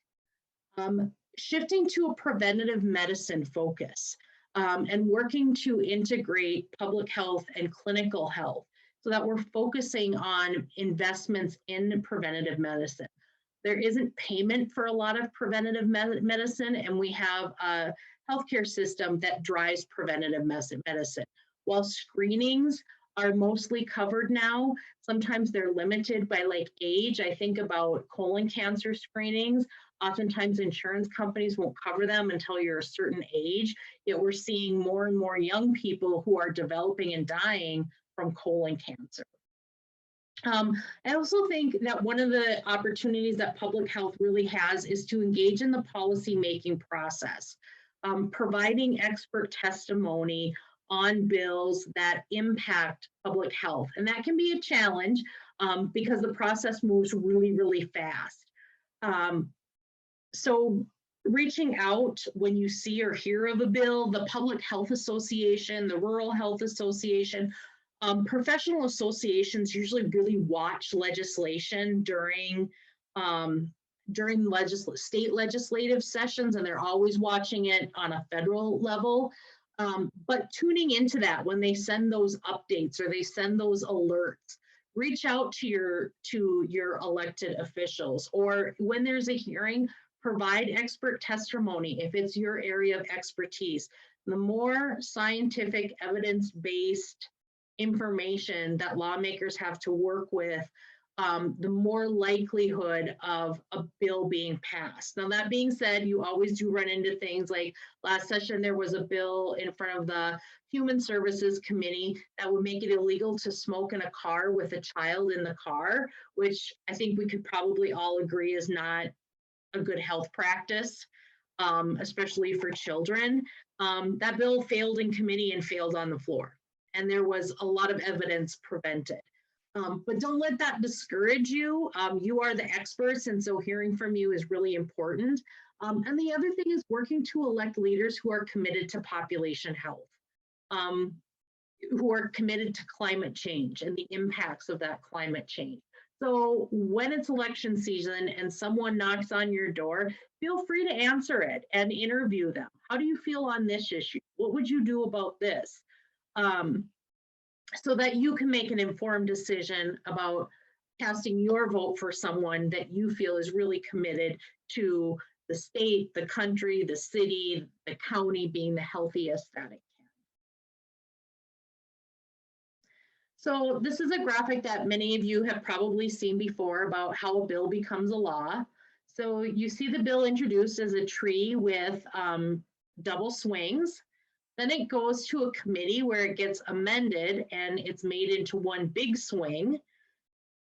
Shifting to a preventative medicine focus and working to integrate public health and clinical health so that we're focusing on investments in preventative medicine. There isn't payment for a lot of preventative medicine, and we have a healthcare system that drives preventative medicine. While screenings are mostly covered now, sometimes they're limited by like age. I think about colon cancer screenings. Oftentimes insurance companies won't cover them until you're a certain age, yet we're seeing more and more young people who are developing and dying from colon cancer. I also think that one of the opportunities that public health really has is to engage in the policy-making process, providing expert testimony on bills that impact public health. And that can be a challenge because the process moves really, really fast. So reaching out when you see or hear of a bill, the Public Health Association, the Rural Health Association, professional associations usually really watch legislation during state legislative sessions, and they're always watching it on a federal level. But tuning into that when they send those updates or they send those alerts, reach out to your elected officials, or when there's a hearing, provide expert testimony if it's your area of expertise. The more scientific, evidence-based information that lawmakers have to work with, the more likelihood of a bill being passed. Now, that being said, you always do run into things like last session, there was a bill in front of the Human Services Committee that would make it illegal to smoke in a car with a child in the car, which I think we could probably all agree is not a good health practice, especially for children. That bill failed in committee and failed on the floor. And there was a lot of evidence prevented. But don't let that discourage you. You are the experts, and so hearing from you is really important. And the other thing is working to elect leaders who are committed to population health, who are committed to climate change and the impacts of that climate change. So when it's election season and someone knocks on your door, feel free to answer it and interview them. How do you feel on this issue? What would you do about this? So that you can make an informed decision about casting your vote for someone that you feel is really committed to the state, the country, the city, the county being the healthiest that it can. So this is a graphic that many of you have probably seen before about how a bill becomes a law. So you see the bill introduced as a tree with double swings. Then it goes to a committee where it gets amended and it's made into one big swing.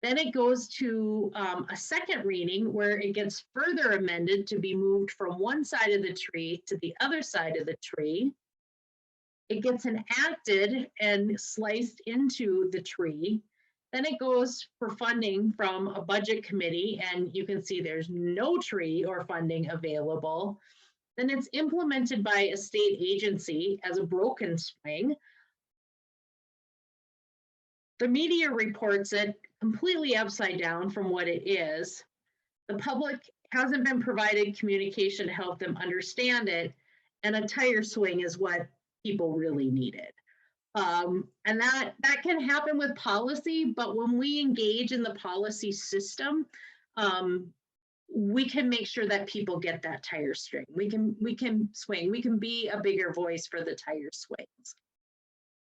Then it goes to a second reading where it gets further amended to be moved from one side of the tree to the other side of the tree. It gets enacted and sliced into the tree. Then it goes for funding from a budget committee, and you can see there's no tree or funding available. Then it's implemented by a state agency as a broken swing. The media reports it completely upside down from what it is. The public hasn't been provided communication to help them understand it, and a tire swing is what people really needed. And that can happen with policy, but when we engage in the policy system, we can make sure that people get that tire string. We can swing. We can be a bigger voice for the tire swings.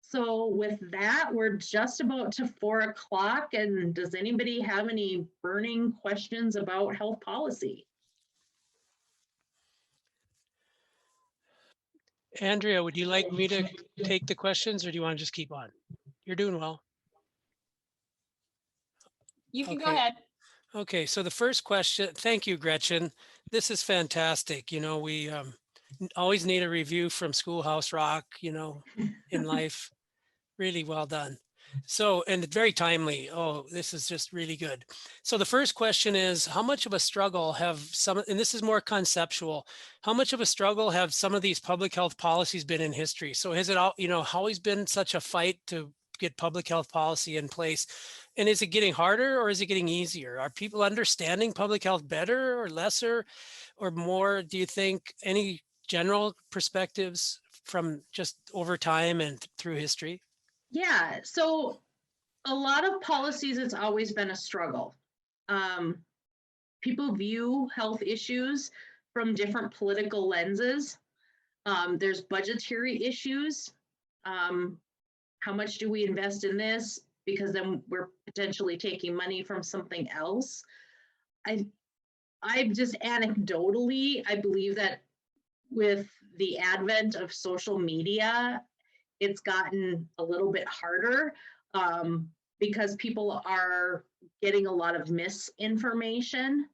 So with that, we're just about to 4 o'clock. And does anybody have any burning questions about health policy? Andrea, would you like me to take the questions, or do you want to just keep on? You're doing well. You can go Okay. ahead. Okay, so the first question, thank you, Gretchen. This is fantastic. You know, we always need a review from Schoolhouse Rock, you know, in life. Really well done. So, and very timely. Oh, this is just really good. So the first question is, how much of a struggle have some, and this is more conceptual, how much of a struggle have some of these public health policies been in history? So has it all, you know, always been such a fight to get public health policy in place? And is it getting harder or is it getting easier? Are people understanding public health better or lesser or more? Do you think? Any general perspectives from just over time and through history? Yeah, so a lot of policies, it's always been a struggle. People view health issues from different political lenses. There's budgetary issues. How much do we invest in this? Because then we're potentially taking money from something else. I just anecdotally, I believe that with the advent of social media, it's gotten a little bit harder because people are getting a lot of misinformation.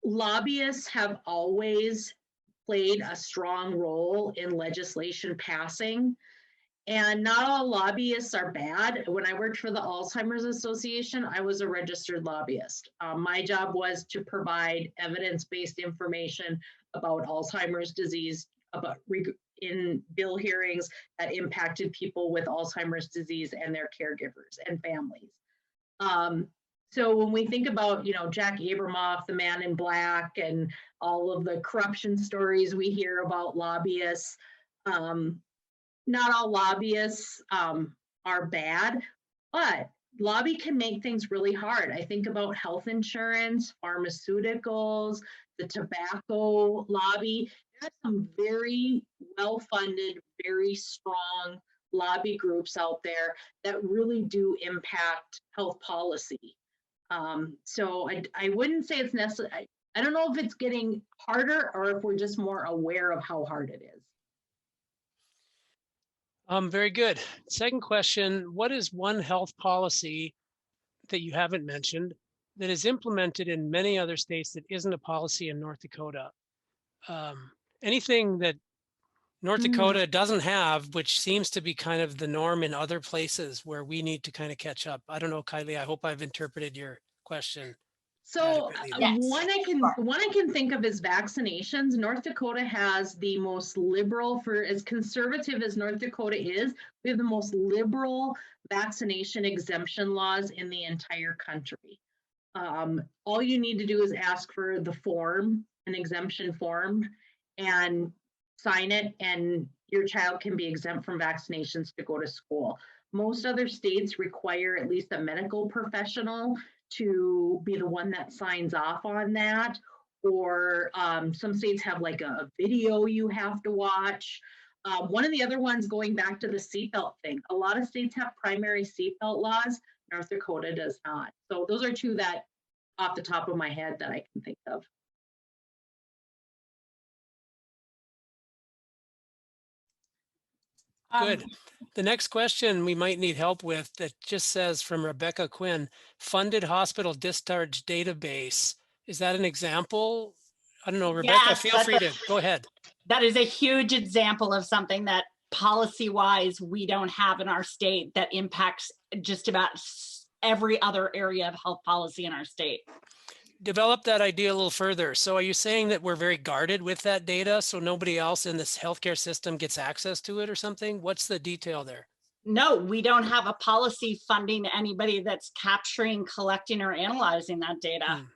Lobbyists have always played a strong role in legislation passing. And not all lobbyists are bad. When I worked for the Alzheimer's Association, I was a registered lobbyist. My job was to provide evidence-based information about Alzheimer's disease, in bill hearings that impacted people with Alzheimer's disease and their caregivers and families. So when we think about, Jack Abramoff, the man in black, and all of the corruption stories we hear about lobbyists, not all lobbyists are bad, but lobby can make things really hard. I think about health insurance, pharmaceuticals, the tobacco lobby. There's some very well-funded, very strong lobby groups out there that really do impact health policy. So I wouldn't say it's necessary. I don't know if it's getting harder or if we're just more aware of how hard it is. Very good. Second question, what is one health policy that you haven't mentioned that is implemented in many other states that isn't a policy in North Dakota? Anything that North Dakota doesn't have, which seems to be kind of the norm in other places where we need to kind of catch up. I don't know, Kylie, I hope I've interpreted your question. So Yes. one I can think of is vaccinations. North Dakota has the most liberal, for as conservative as North Dakota is, we have the most liberal vaccination exemption laws in the entire country. All you need to do is ask for the form, an exemption form, and sign it, and your child can be exempt from vaccinations to go to school. Most other states require at least a medical professional to be the one that signs off on that, or some states have like a video you have to watch. One of the other ones, going back to the seatbelt thing, a lot of states have primary seatbelt laws. North Dakota does not. So those are two that off the top of my head that I can think of. Good. The next question we might need help with that just says from Rebecca Quinn, funded hospital discharge database. Is that an example? I don't know, Rebecca, Yes, feel free to go ahead. That is a huge example of something that policy-wise we don't have in our state that impacts just about every other area of health policy in our state. Develop that idea a little further. So are you saying that we're very guarded with that data so nobody else in this healthcare system gets access to it or something? What's the detail there? No, we don't have a policy funding anybody that's capturing, collecting, or analyzing that data.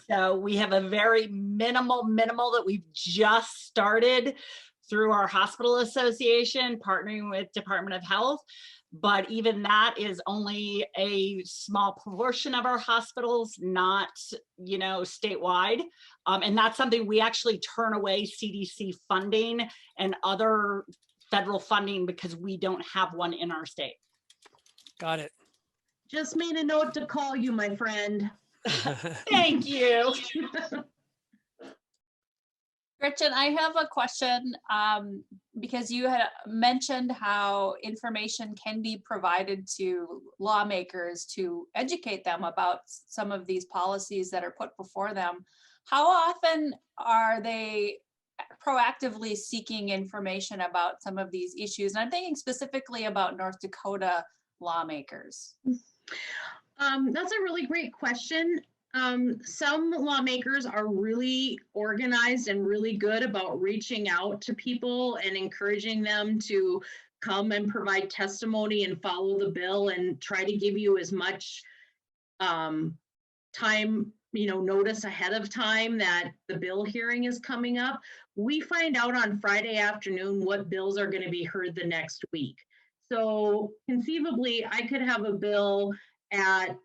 So we have a very minimal that we've just started through our hospital association, partnering with Department of Health. But even that is only a small portion of our hospitals, not, statewide. And that's something we actually turn away CDC funding and other federal funding because we don't have one in our state. Got it. Just made a note to call you, my friend. Thank you. Gretchen, I have a question because you had mentioned how information can be provided to lawmakers to educate them about some of these policies that are put before them. How often are they proactively seeking information about some of these issues? And I'm thinking specifically about North Dakota lawmakers. That's a really great question. Some lawmakers are really organized and really good about reaching out to people and encouraging them to come and provide testimony and follow the bill and try to give you as much time, notice ahead of time that the bill hearing is coming up. We find out on Friday afternoon what bills are going to be heard the next week. So conceivably, I could have a bill at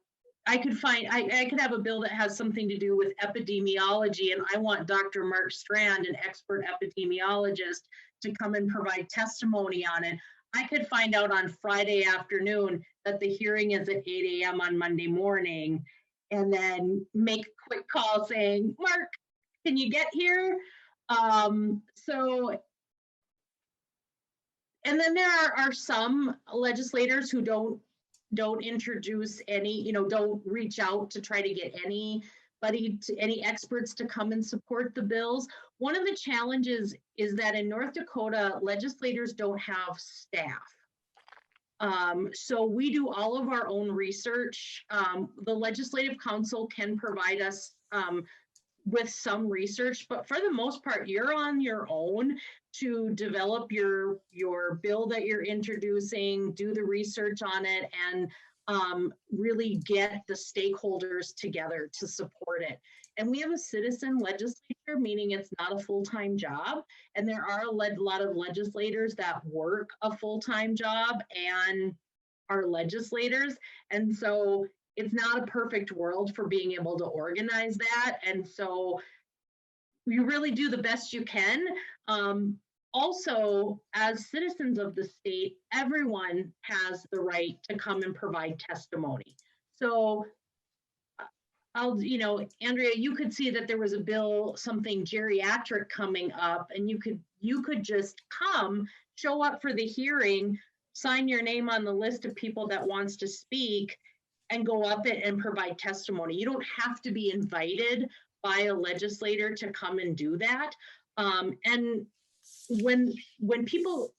I could have a bill that has something to do with epidemiology, and I want Dr. Mark Strand, an expert epidemiologist, to come and provide testimony on it. I could find out on Friday afternoon that the hearing is at 8 a.m. on Monday morning, and then make a quick call saying, Mark, can you get here? And then there are some legislators who don't introduce any, don't reach out to try to get any experts to come and support the bills. One of the challenges is that in North Dakota, legislators don't have staff. So we do all of our own research. The Legislative Council can provide us with some research, but for the most part, you're on your own to develop your bill that you're introducing, do the research on it, and really get the stakeholders together to support it. And we have a citizen legislature, meaning it's not a full-time job. And there are a lot of legislators that work a full-time job and are legislators. And so it's not a perfect world for being able to organize that. And so you really do the best you can. Also, as citizens of the state, everyone has the right to come and provide testimony. So Andrea, you could see that there was a bill, something geriatric coming up, and you could just come, show up for the hearing, sign your name on the list of people that wants to speak, and go up it and provide testimony. You don't have to be invited by a legislator to come and do that. And when people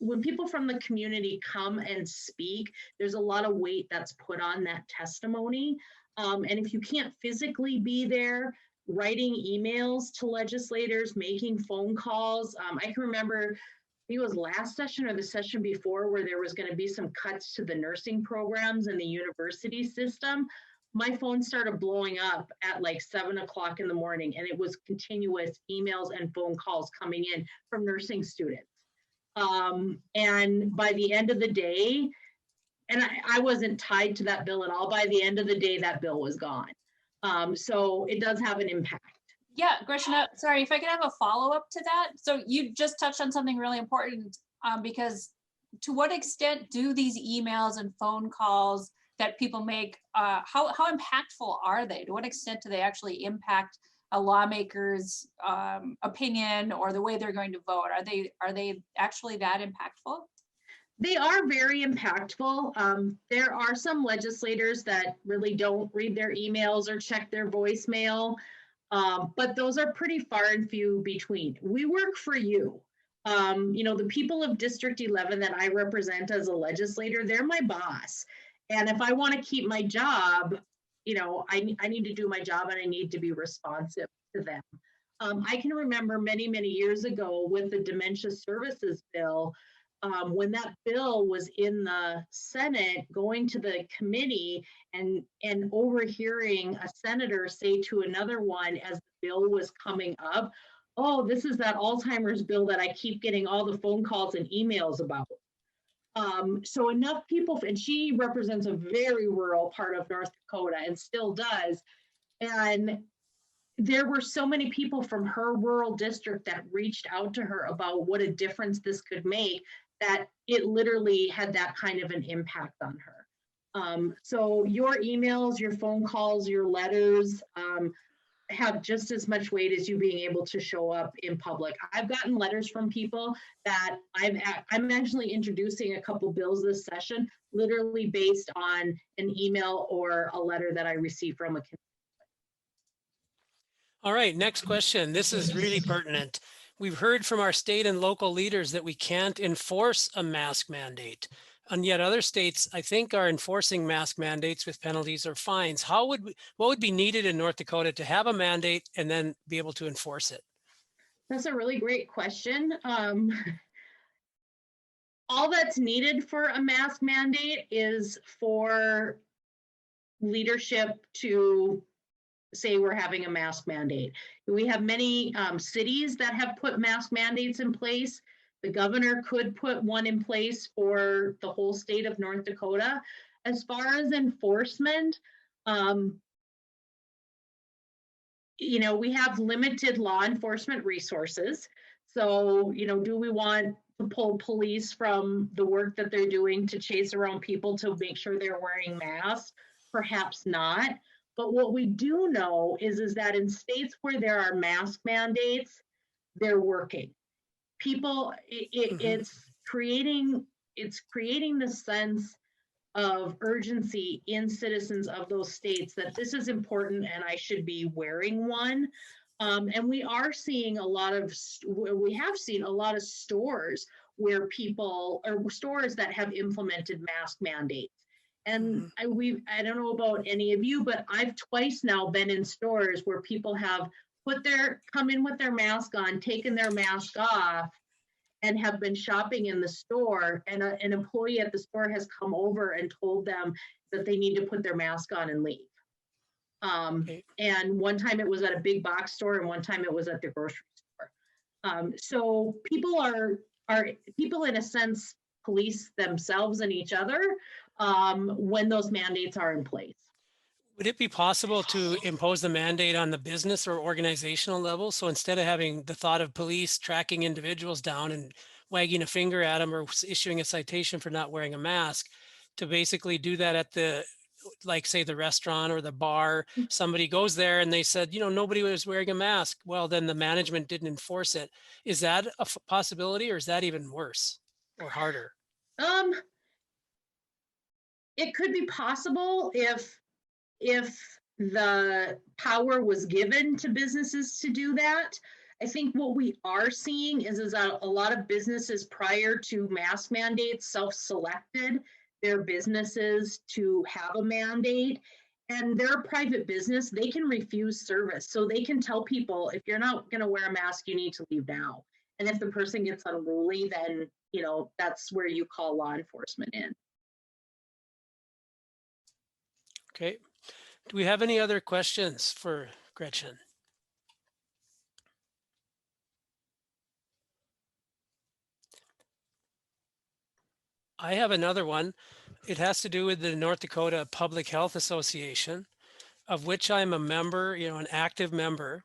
from the community come and speak, there's a lot of weight that's put on that testimony. And if you can't physically be there, writing emails to legislators, making phone calls. I can remember, I think it was last session or the session before, where there was going to be some cuts to the nursing programs in the university system. My phone started blowing up at like 7 o'clock in the morning, and it was continuous emails and phone calls coming in from nursing students. And by the end of the day, and I wasn't tied to that bill at all, by the end of the day, that bill was gone. So it does have an impact. Yeah, Gretchen, sorry, if I could have a follow-up to that. So you just touched on something really important, because to what extent do these emails and phone calls that people make, how impactful are they? To what extent do they actually impact a lawmaker's opinion or the way they're going to vote? Are they actually that impactful? They are very impactful. There are some legislators that really don't read their emails or check their voicemail, but those are pretty far and few between. We work for you. The people of District 11 that I represent as a legislator, they're my boss. And if I want to keep my job, I need to do my job, and I need to be responsive to them. I can remember many, many years ago with the Dementia Services Bill, when that bill was in the Senate, going to the committee and overhearing a senator say to another one as the bill was coming up, oh, this is that Alzheimer's bill that I keep getting all the phone calls and emails about. So enough people, and she represents a very rural part of North Dakota and still does. And there were so many people from her rural district that reached out to her about what a difference this could make, that it literally had that kind of an impact on her. So your emails, your phone calls, your letters have just as much weight as you being able to show up in public. I've gotten letters from people that I'm actually introducing a couple bills this session, literally based on an email or a letter that I received from a constituent. All right, next question. This is really pertinent. We've heard from our state and local leaders that we can't enforce a mask mandate. And yet other states, I think, are enforcing mask mandates with penalties or fines. What would be needed in North Dakota to have a mandate and then be able to enforce it? That's a really great question. All that's needed for a mask mandate is for leadership to say we're having a mask mandate. We have many cities that have put mask mandates in place. The governor could put one in place for the whole state of North Dakota. As far as enforcement, You know, we have limited law enforcement resources. So, you know, do we want to pull police from the work that they're doing to chase around people to make sure they're wearing masks? Perhaps not. But what we do know is that in states where there are mask mandates, they're working. People, it's creating the sense of urgency in citizens of those states that this is important and I should be wearing one. And we are seeing we have seen a lot of stores where people, or stores that have implemented mask mandates. And I don't know about any of you, but I've twice now been in stores where people have come in with their mask on, taken their mask off, and have been shopping in the store, and an employee at the store has come over and told them that they need to put their mask on and leave. And one time it was at a big box store, and one time it was at the grocery store. So people people in a sense police themselves and each other when those mandates are in place. Would it be possible to impose the mandate on the business or organizational level? So instead of having the thought of police tracking individuals down and wagging a finger at them or issuing a citation for not wearing a mask, to basically do that at the, like say the restaurant or the bar, somebody goes there and they said, you know, nobody was wearing a mask. Well, then the management didn't enforce it. Is that a possibility, or is that even worse or harder? It could be possible if the power was given to businesses to do that. I think what we are seeing is that a lot of businesses prior to mask mandates self-selected their businesses to have a mandate, and they're a private business, they can refuse service. So they can tell people, if you're not gonna wear a mask, you need to leave now. And if the person gets unruly, then, you know, that's where you call law enforcement in. Okay. Do we have any other questions for Gretchen? I have another one. It has to do with the North Dakota Public Health Association, of which I'm a member, you know, an active member.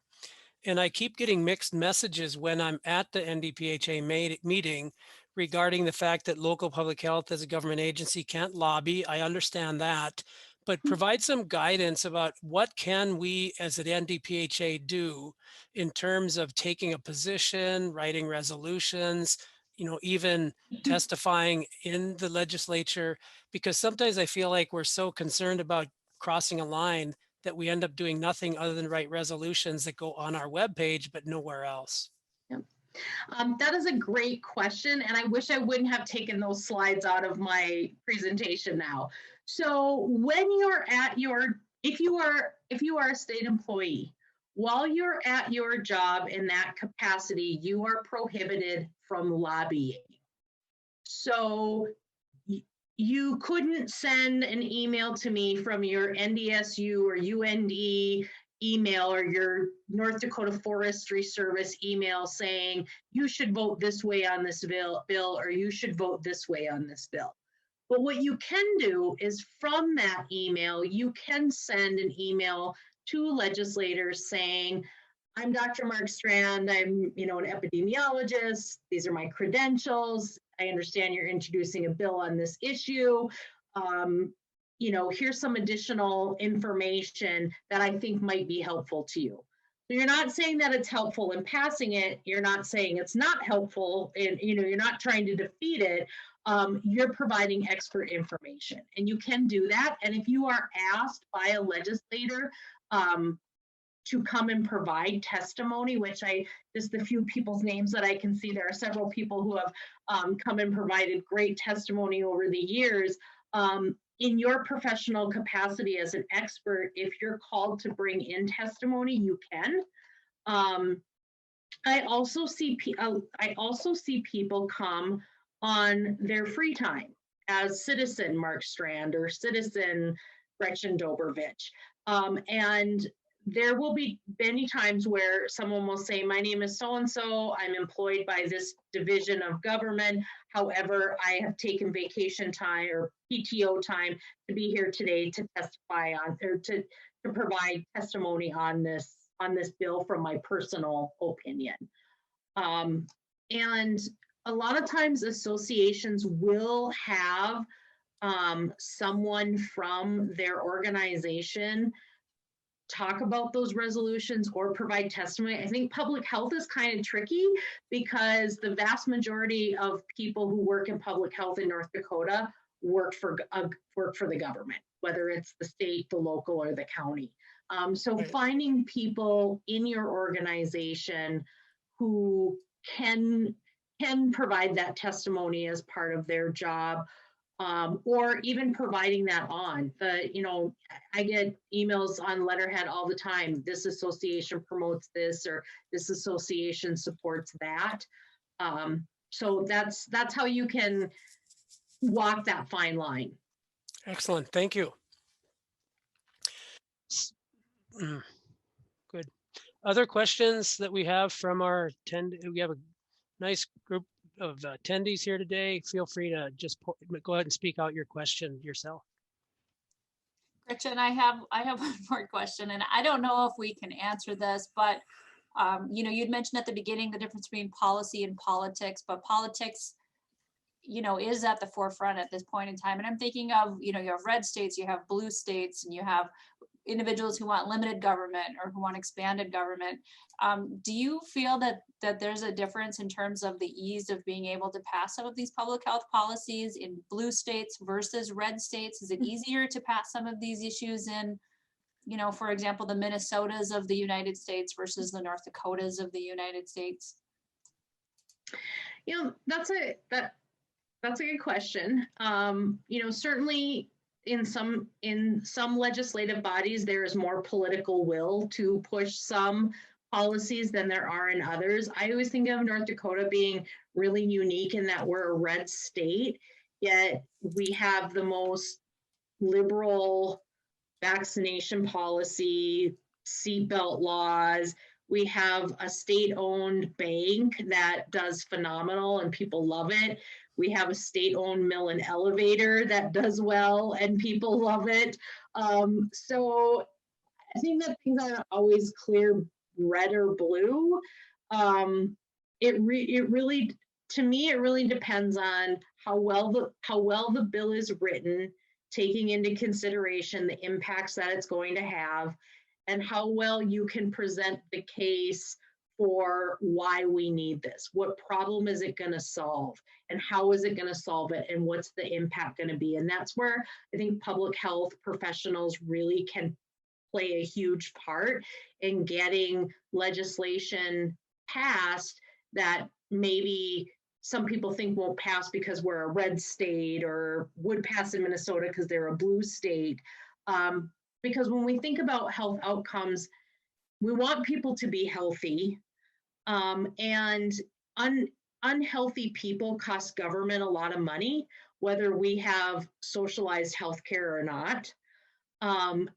And I keep getting mixed messages when I'm at the NDPHA meeting regarding the fact that local public health as a government agency can't lobby. I understand that. But provide some guidance about what can we as an NDPHA do in terms of taking a position, writing resolutions, you know, even testifying in the legislature, because sometimes I feel like we're so concerned about crossing a line that we end up doing nothing other than write resolutions that go on our webpage, but nowhere else. Yeah. That is a great question. And I wish I wouldn't have taken those slides out of my presentation now. So when you're at if you are a state employee, while you're at your job in that capacity, you are prohibited from lobbying. So you couldn't send an email to me from your NDSU or UND email or your North Dakota Forestry Service email saying you should vote this way on this bill or you should vote this way on this bill. But what you can do is from that email, you can send an email to legislators saying, I'm Dr. Mark Strand, I'm an epidemiologist, these are my credentials, I understand you're introducing a bill on this issue. Here's some additional information that I think might be helpful to you. So you're not saying that it's helpful in passing it, you're not saying it's not helpful, and you're not trying to defeat it. You're providing expert information, and you can do that. And if you are asked by a legislator to come and provide testimony, which just the few people's names that I can see, there are several people who have come and provided great testimony over the years. In your professional capacity as an expert, if you're called to bring in testimony, you can. I also see people come on their free time as citizen Mark Strand or citizen Gretchen Dobervich. And there will be many times where someone will say, my name is so-and-so, I'm employed by this division of government. However, I have taken vacation time or PTO time to be here today to testify on, or to provide testimony on this bill from my personal opinion. And a lot of times associations will have someone from their organization talk about those resolutions or provide testimony. I think public health is kind of tricky because the vast majority of people who work in public health in North Dakota work for the government, whether it's the state, the local, or the county. So finding people in your organization who can provide that testimony as part of their job, or even providing that on I get emails on letterhead all the time. This association promotes this, or this association supports that. So that's how you can walk that fine line. Excellent. Thank you. Good. Other questions that we have from our we have a nice group of attendees here today. Feel free to just go ahead and speak out your question yourself. Gretchen, I have one more question, and I don't know if we can answer this, but you'd mentioned at the beginning the difference between policy and politics, but politics, is at the forefront at this point in time. And I'm thinking of, you have red states, you have blue states, and you have individuals who want limited government or who want expanded government. Do you feel that there's a difference in terms of the ease of being able to pass some of these public health policies in blue states versus red states? Is it easier to pass some of these issues in, for example, the Minnesotas of the United States versus the North Dakotas of the United States? That's a good question. Certainly in some legislative bodies, there is more political will to push some policies than there are in others. I always think of North Dakota being really unique in that we're a red state, yet we have the most liberal vaccination policy, seatbelt laws. We have a state-owned bank that does phenomenal and people love it. We have a state-owned mill and elevator that does well and people love it. So I think that things aren't always clear red or blue. It really, to me, it really depends on how well the bill is written, taking into consideration the impacts that it's going to have, and how well you can present the case for why we need this. What problem is it going to solve? And how is it going to solve it? And what's the impact going to be? And that's where I think public health professionals really can play a huge part in getting legislation passed that maybe some people think won't pass because we're a red state, or would pass in Minnesota because they're a blue state. Because when we think about health outcomes, we want people to be healthy, and unhealthy people cost government a lot of money, whether we have socialized healthcare or not.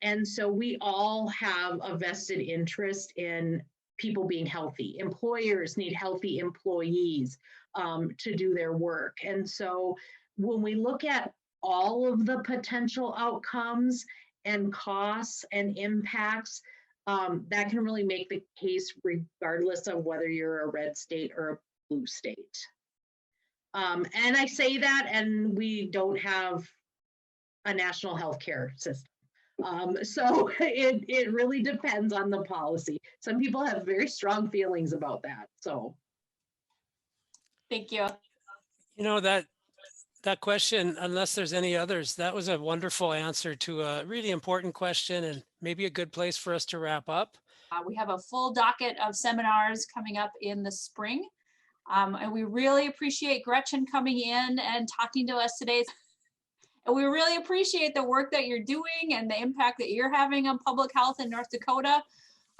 And so we all have a vested interest in people being healthy. Employers need healthy employees to do their work. And so when we look at all of the potential outcomes and costs and impacts, that can really make the case regardless of whether you're a red state or a blue state. And I say that, and we don't have a national health care system. So it really depends on the policy. Some people have very strong feelings about that. So thank you. That question, unless there's any others, that was a wonderful answer to a really important question, and maybe a good place for us to wrap up. We have a full docket of seminars coming up in the spring. And we really appreciate Gretchen coming in and talking to us today. And we really appreciate the work that you're doing and the impact that you're having on public health in North Dakota.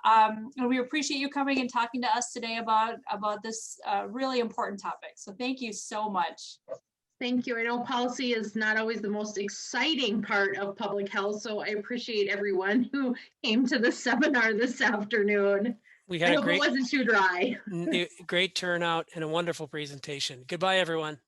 And we appreciate you coming and talking to us today about this really important topic. So thank you so much. Thank you. I know policy is not always the most exciting part of public health, so I appreciate everyone who came to the seminar this afternoon. We I had a hope it wasn't too dry. great turnout and a wonderful presentation. Goodbye, everyone.